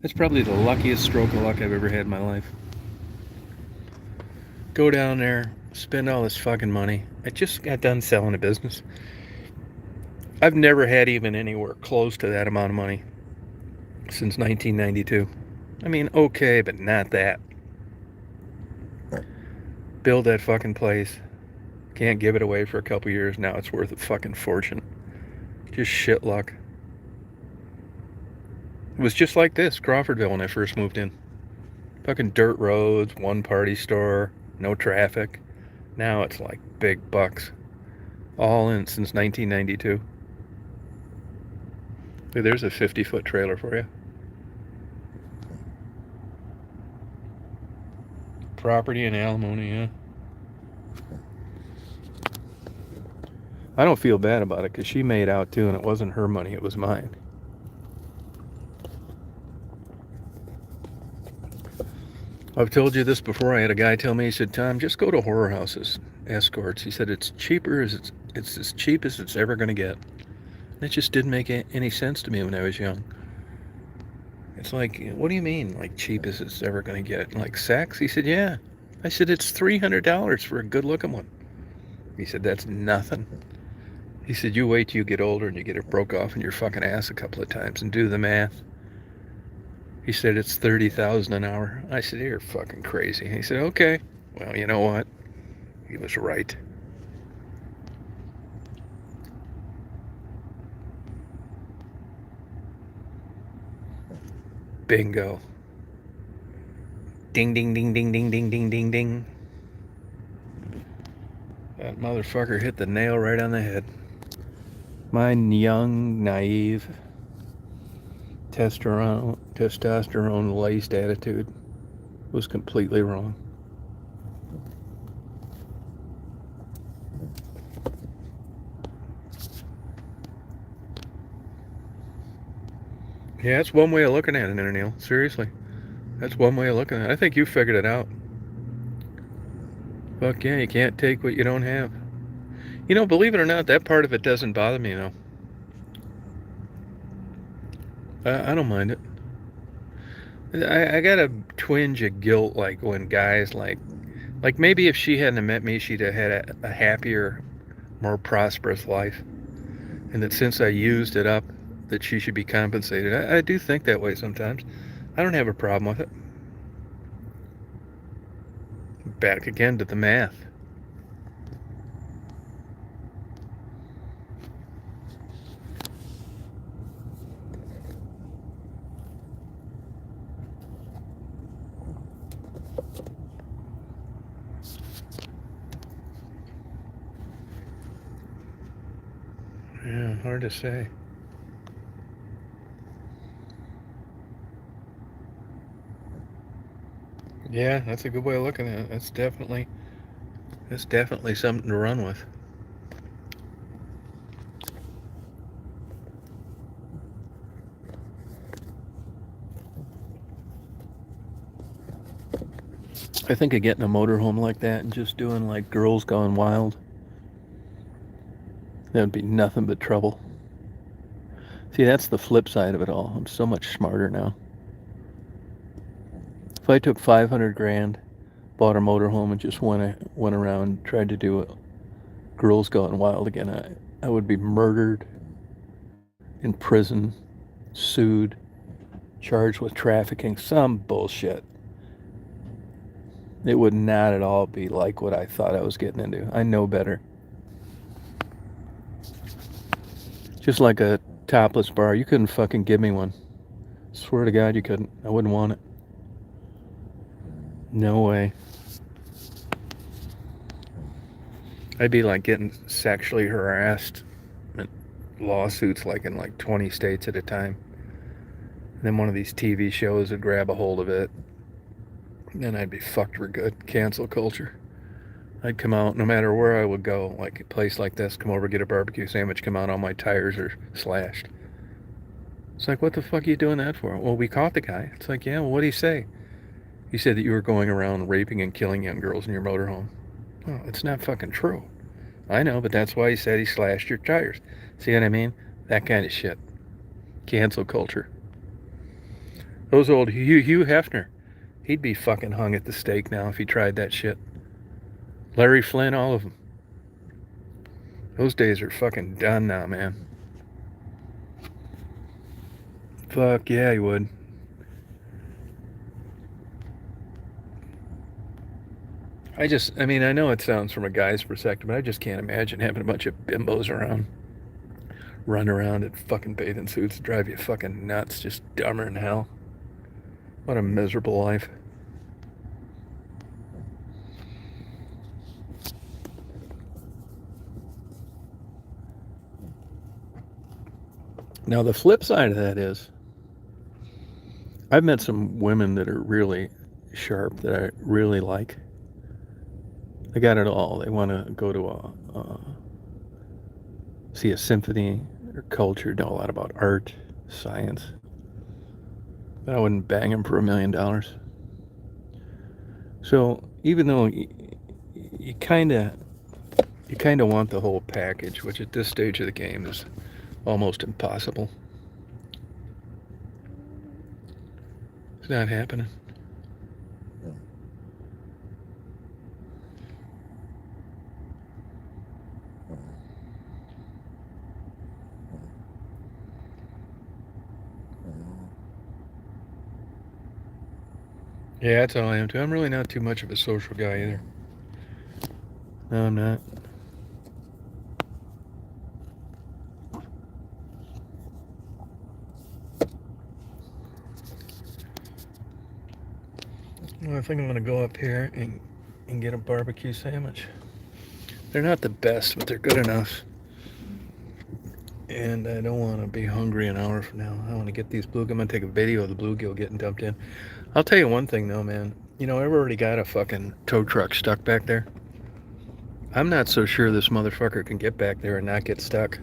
That's probably the luckiest stroke of luck I've ever had in my life. Go down there, spend all this fucking money. I just got done selling a business. I've never had even anywhere close to that amount of money since 1992. I mean, okay, but not that. Build that fucking place. Can't give it away for a couple years. Now it's worth a fucking fortune. Just shit luck. It was just like this, Crawfordville, when I first moved in. Fucking dirt roads, one party store, no traffic. Now it's like big bucks. All in since 1992. Hey, there's a 50-foot trailer for you. Property in alimony, yeah. I don't feel bad about it because she made out too, and it wasn't her money, it was mine. I've told you this before. I had a guy tell me, he said, Tom, just go to horror houses, escorts. He said, it's cheaper as it's as cheap as it's ever going to get. And it just didn't make any sense to me when I was young. It's like, what do you mean, like cheap as it's ever going to get? Like sex? He said, yeah. I said, it's $300 for a good-looking one. He said, that's nothing. He said, you wait till you get older and you get it broke off in your fucking ass a couple of times and do the math. He said, it's $30,000 an hour. I said, you're fucking crazy. He said, okay. Well, you know what? He was right. Bingo. Ding, ding, ding, ding, ding, ding, ding, ding, ding. That motherfucker hit the nail right on the head. My young, naive, testosterone-laced attitude was completely wrong. Yeah, that's one way of looking at it, Neil. Seriously. That's one way of looking at it. I think you figured it out. Fuck yeah, you can't take what you don't have. You know, believe it or not, that part of it doesn't bother me, though. I don't mind it. I got a twinge of guilt, like when guys like maybe if she hadn't met me, she'd have had a happier, more prosperous life, and that since I used it up, that she should be compensated. I do think that way sometimes. I don't have a problem with it. Back again to the math. Yeah, hard to say. Yeah, that's a good way of looking at it. That's definitely something to run with. I think of getting a motorhome like that and just doing like Girls Gone Wild. That would be nothing but trouble. See, that's the flip side of it all. I'm so much smarter now. If I took 500 grand, bought a motorhome, and just went around, tried to do it, Girls Gone Wild again, I would be murdered, in prison, sued, charged with trafficking, some bullshit. It would not at all be like what I thought I was getting into. I know better. Just like a topless bar, you couldn't fucking give me one. Swear to God, you couldn't. I wouldn't want it. No way. I'd be like getting sexually harassed in lawsuits like in like 20 states at a time. And then one of these TV shows would grab a hold of it. And then I'd be fucked for good. Cancel culture. I'd come out no matter where I would go, like a place like this, come over, get a barbecue sandwich, come out, all my tires are slashed. It's like, what the fuck are you doing that for? Well, we caught the guy. It's like, yeah, well, what'd he say? He said that you were going around raping and killing young girls in your motorhome. Oh, it's not fucking true. I know, but that's why he said he slashed your tires. See what I mean? That kind of shit. Cancel culture. Those old Hugh Hefner, he'd be fucking hung at the stake now if he tried that shit. Larry Flynn, all of them. Those days are fucking done now, man. Fuck yeah, he would. I mean, I know it sounds from a guy's perspective, but I just can't imagine having a bunch of bimbos around, run around in fucking bathing suits, drive you fucking nuts, just dumber than hell. What a miserable life. Now, the flip side of that is, I've met some women that are really sharp that I really like. They got it all. They want to go to see a symphony or culture, know a lot about art, science. But I wouldn't bang them for $1 million. So even though you kind of want the whole package, which at this stage of the game is almost impossible, it's not happening. Yeah, that's all I am too. I'm really not too much of a social guy either. No, I'm not. Well, I think I'm gonna go up here and get a barbecue sandwich. They're not the best, but they're good enough. And I don't want to be hungry an hour from now. I want to get these bluegill. I'm gonna take a video of the bluegill getting dumped in. I'll tell you one thing though, man. You know, I've already got a fucking tow truck stuck back there. I'm not so sure this motherfucker can get back there and not get stuck.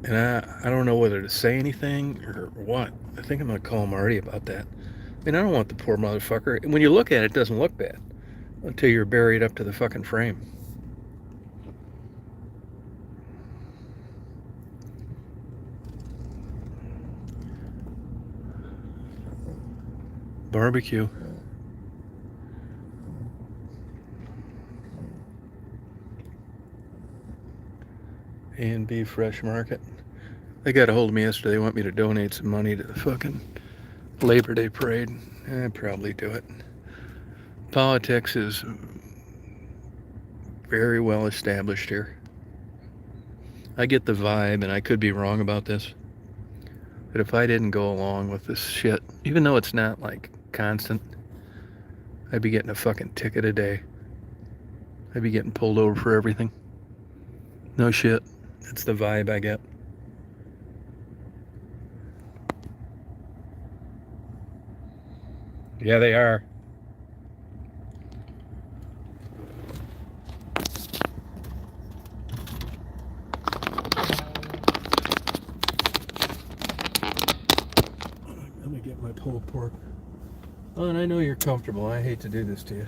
And I don't know whether to say anything or what. I think I'm gonna call Marty about that. I mean, I don't want the poor motherfucker. When you look at it, it doesn't look bad until you're buried up to the fucking frame. Barbecue. A&B Fresh Market. They got a hold of me yesterday. They want me to donate some money to the fucking Labor Day parade. I'd probably do it. Politics is very well established here. I get the vibe, and I could be wrong about this, but if I didn't go along with this shit, even though it's not like constant, I'd be getting a fucking ticket a day. I'd be getting pulled over for everything. No shit. That's the vibe I get. Yeah, they are. Let me get my pulled pork. Oh, and I know you're comfortable. I hate to do this to you.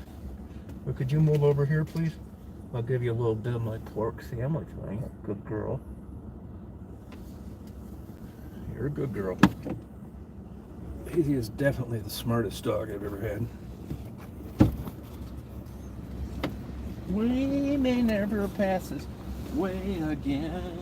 But could you move over here, please? I'll give you a little bit of my pork sandwich, right? Good girl. You're a good girl. Daisy is definitely the smartest dog I've ever had. Way may never passes way again.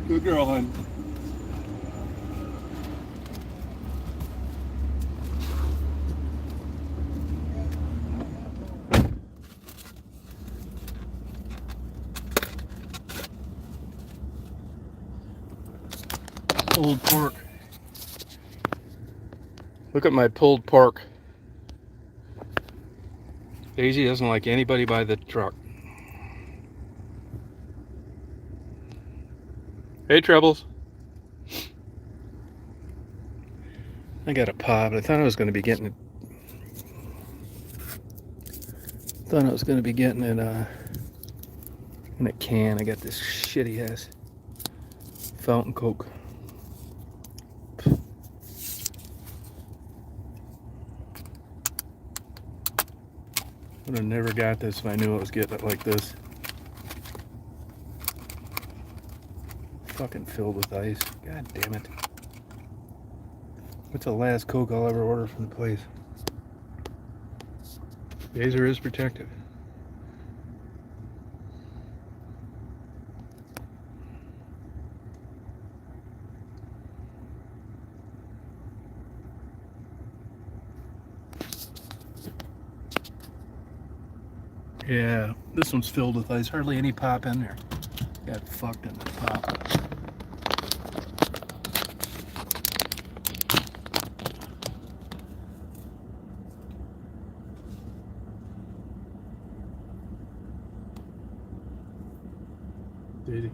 Good girl, hon. Pulled pork. Look at my pulled pork. Daisy doesn't like anybody by the truck. Hey, Trebles. I got a pop, but I thought I was going to be getting it. Thought I was going to be getting it in a can. I got this shitty ass fountain Coke. Would have never got this if I knew I was getting it like this. Fucking filled with ice. God damn it. What's the last Coke I'll ever order from the place? Gazer is protective. Yeah, this one's filled with ice. Hardly any pop in there. Got fucked in the pop. Daisy.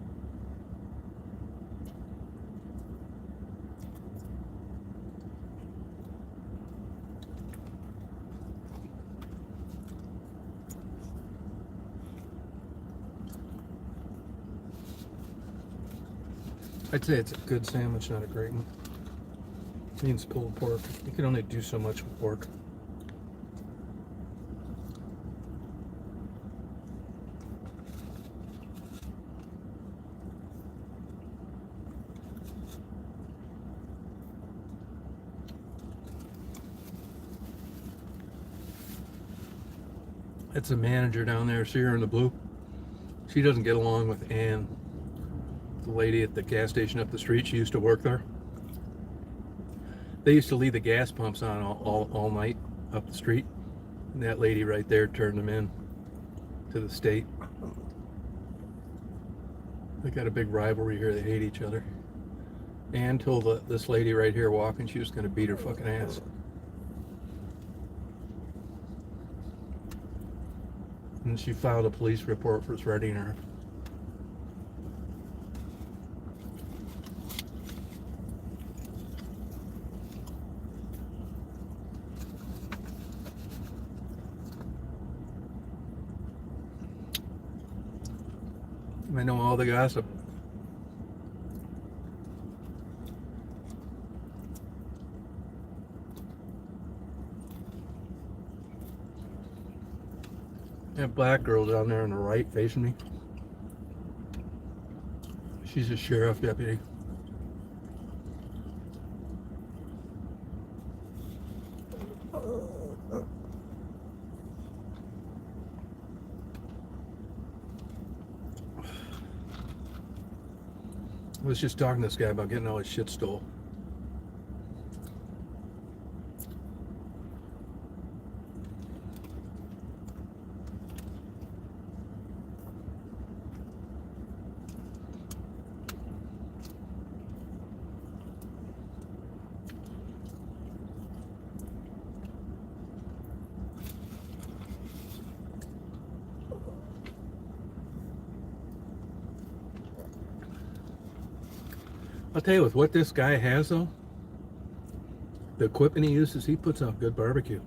I'd say it's a good sandwich, not a great one. It means pulled pork. You can only do so much with pork. It's a manager down there, see her in the blue? She doesn't get along with Ann, the lady at the gas station up the street. She used to work there. They used to leave the gas pumps on all night up the street. And that lady right there turned them in to the state. They got a big rivalry here. They hate each other. Ann told this lady right here walking she was going to beat her fucking ass. And she filed a police report for threatening her. I know all the gossip. That black girl down there on the right facing me. She's a sheriff deputy. I was just talking to this guy about getting all his shit stole. I'll tell you with what this guy has though, the equipment he uses, he puts out good barbecue.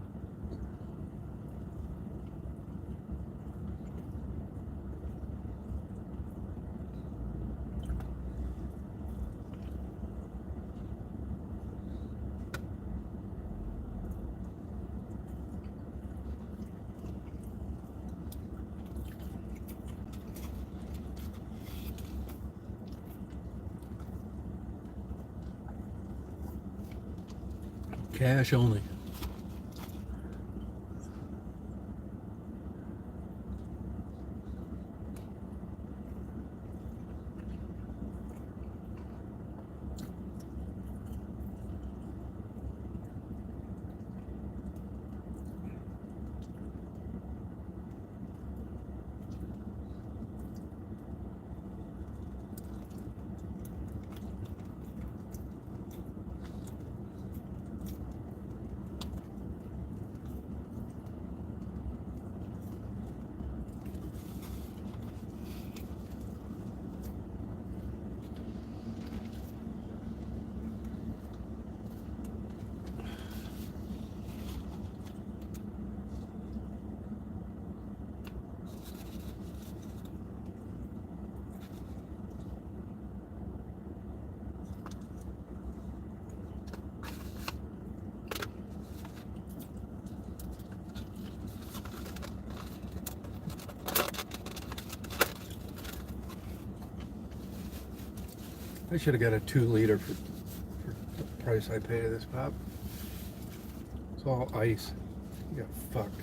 Cash only. I should have got a 2 liter for the price I pay of this pop. It's all ice. You got fucked.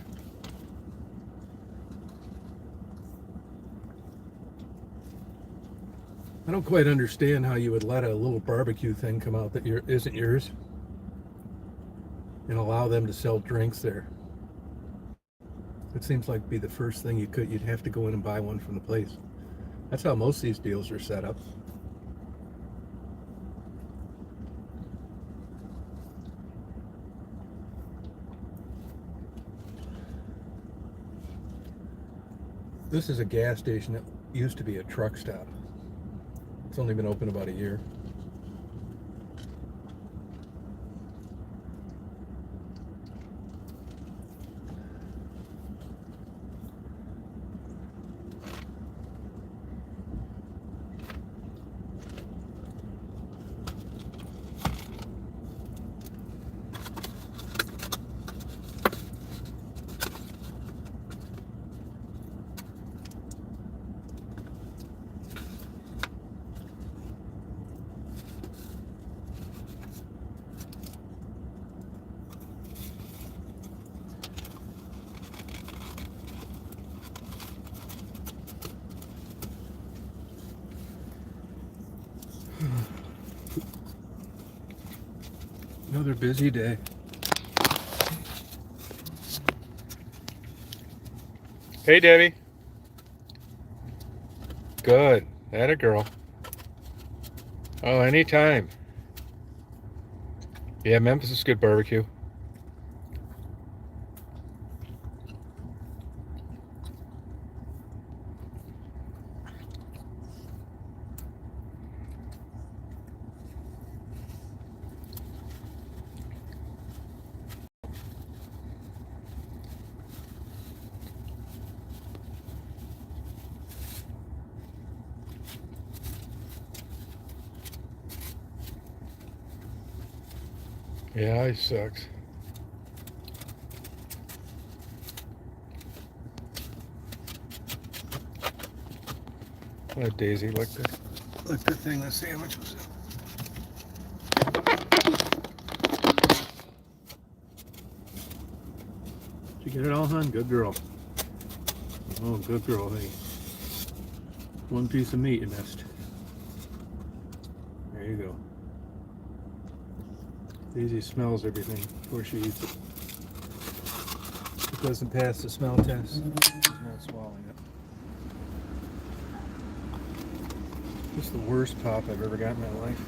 I don't quite understand how you would let a little barbecue thing come out that isn't yours and allow them to sell drinks there. It seems like be the first thing you'd have to go in and buy one from the place. That's how most of these deals are set up. This is a gas station that used to be a truck stop. It's only been open about a year. Another busy day. Hey, Debbie. Good. Atta girl. Oh, anytime. Yeah, Memphis is good barbecue. Yeah, ice sucks. Let Daisy lick the thing the sandwich was in. Did you get it all, hon? Good girl. Oh, good girl, honey. One piece of meat you missed. There you go. Daisy smells everything before she eats it. It doesn't pass the smell test. She's not swallowing it. This is the worst pop I've ever got in my life.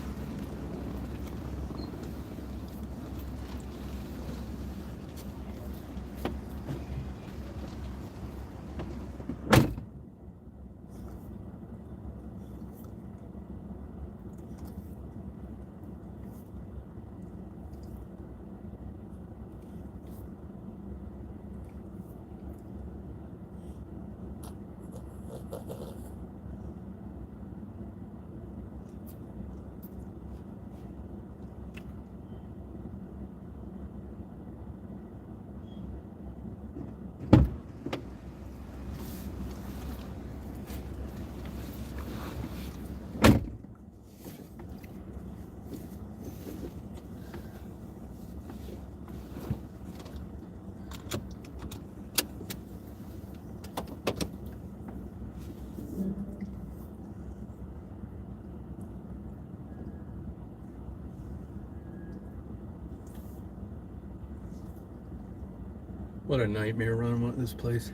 What a nightmare running this place.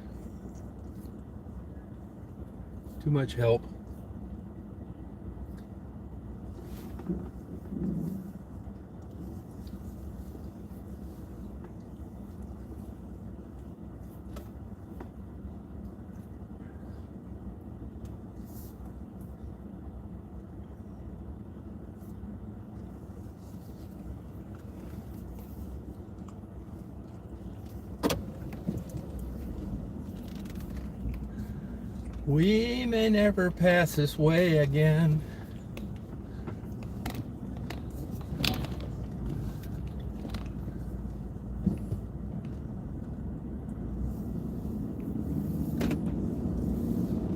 Too much help. We may never pass this way again.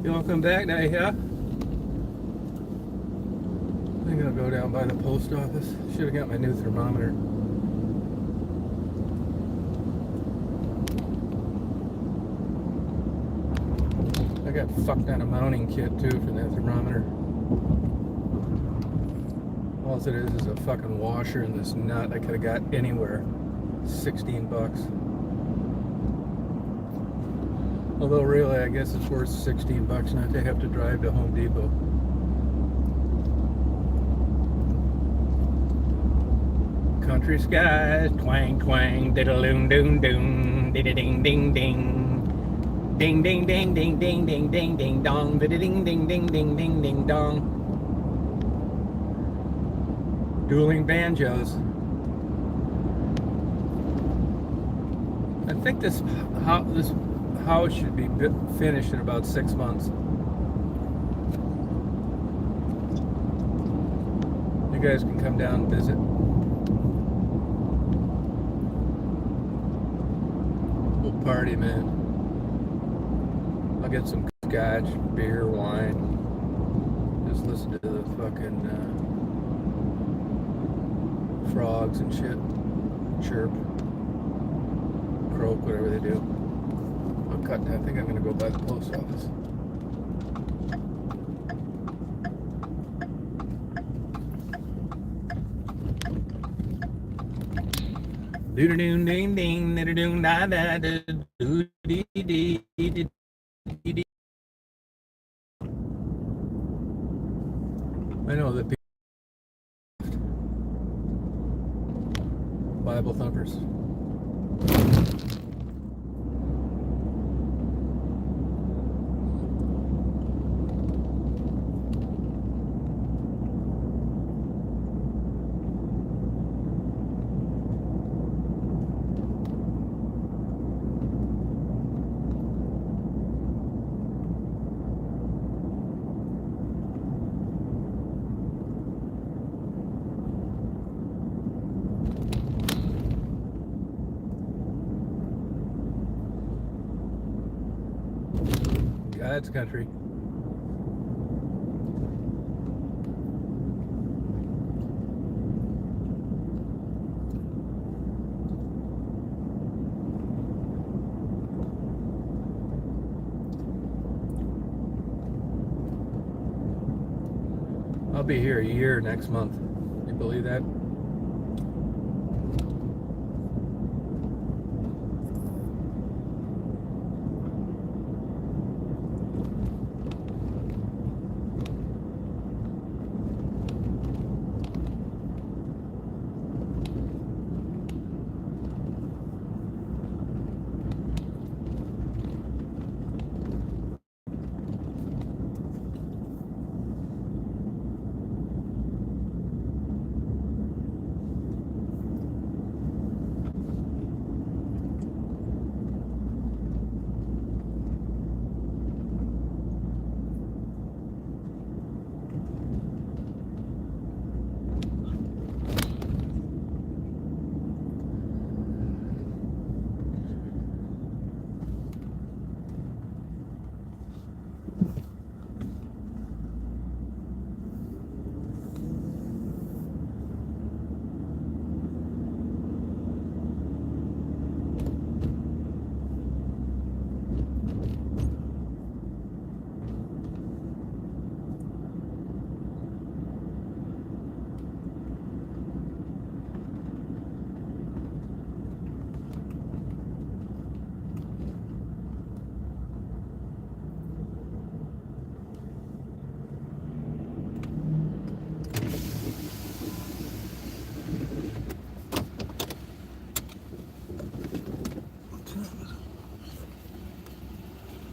You all come back now, yeah? I gonna go down by the post office. Should have got my new thermometer. I got fucked on a mounting kit too for that thermometer. All it is a fucking washer and this nut I could have got anywhere. 16 bucks. Although really, I guess it's worth 16 bucks not to have to drive to Home Depot. Country skies, twang twang, diddle doom doom doom, ding ding ding ding, ding ding ding ding ding ding ding ding dong, ding ding ding ding ding ding ding dong. Dueling banjos. I think this house should be finished in about 6 months. You guys can come down and visit. We'll party, man. I'll get some scotch, beer, wine. Just listen to the fucking frogs and shit chirp, croak, whatever they do. I think I'm gonna go by the post office. Doo doo ding ding, doo doo da da doo dee dee dee dee. I know that Bible thumpers. God's country. I'll be here a year next month. You believe that?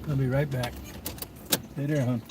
I'll be right back. Stay there, hon.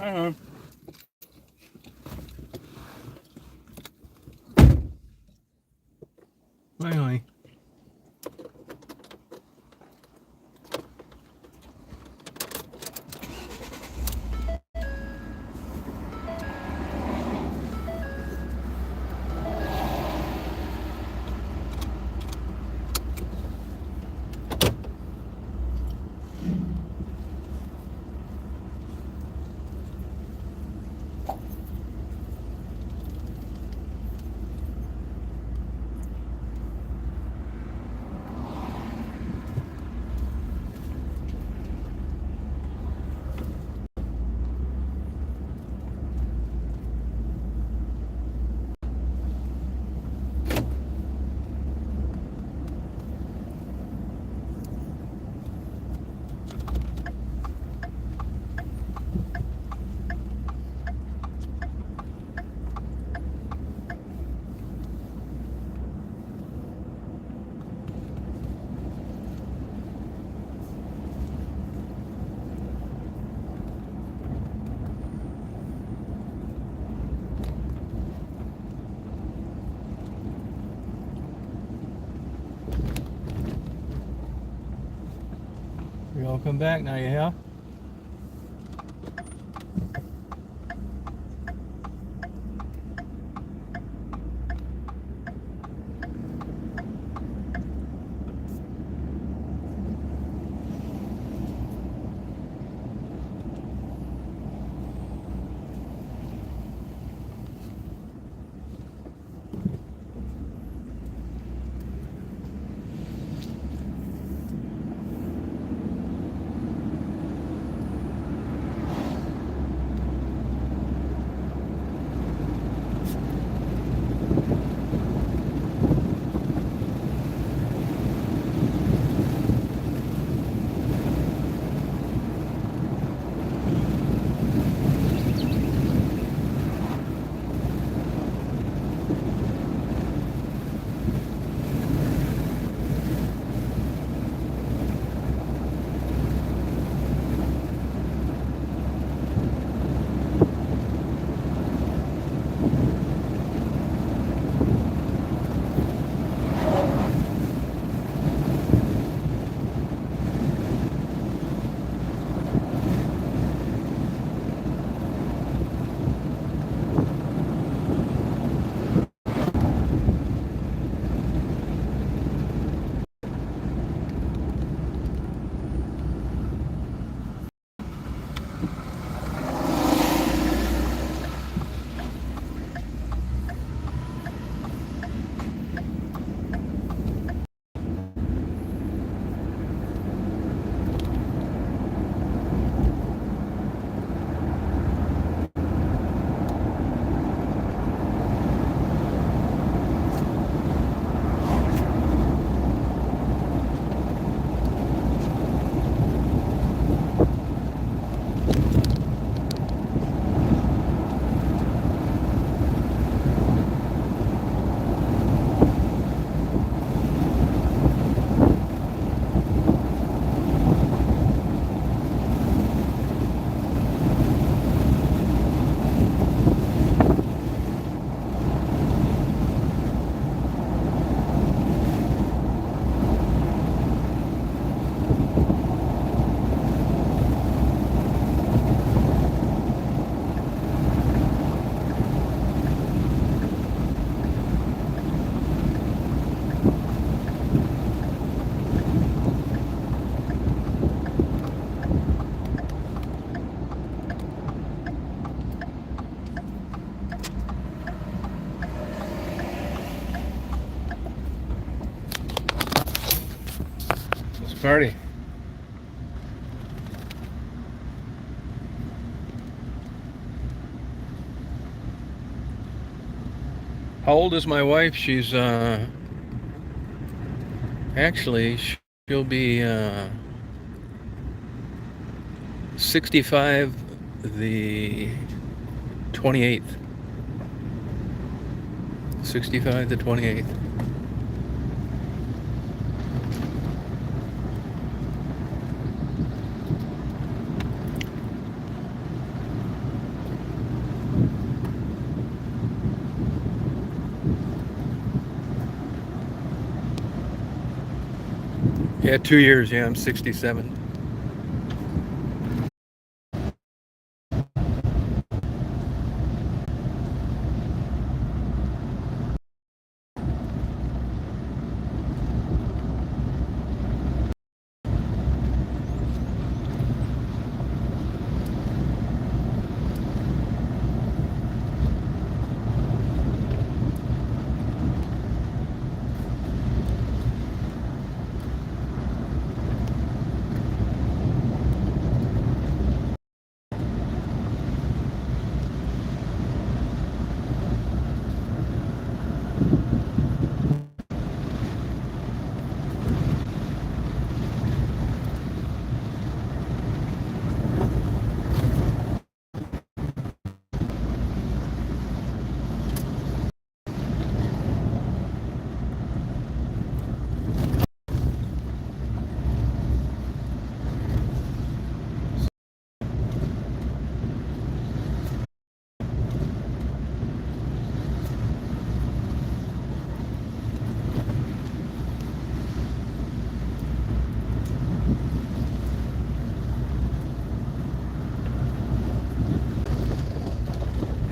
Uh-huh. Anyway. You all come back now, you have? Let's party. How old is my wife? She's actually she'll be 65 the 28th. 65 the 28th. Yeah, 2 years. Yeah, I'm 67.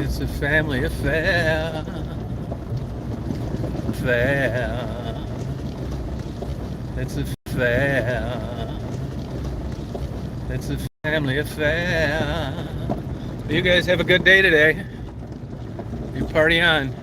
It's a family affair. Affair. It's a affair. It's a family affair. You guys have a good day today. You party on.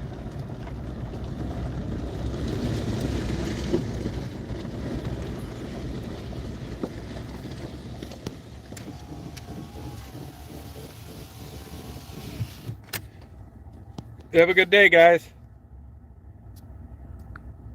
Have a good day, guys.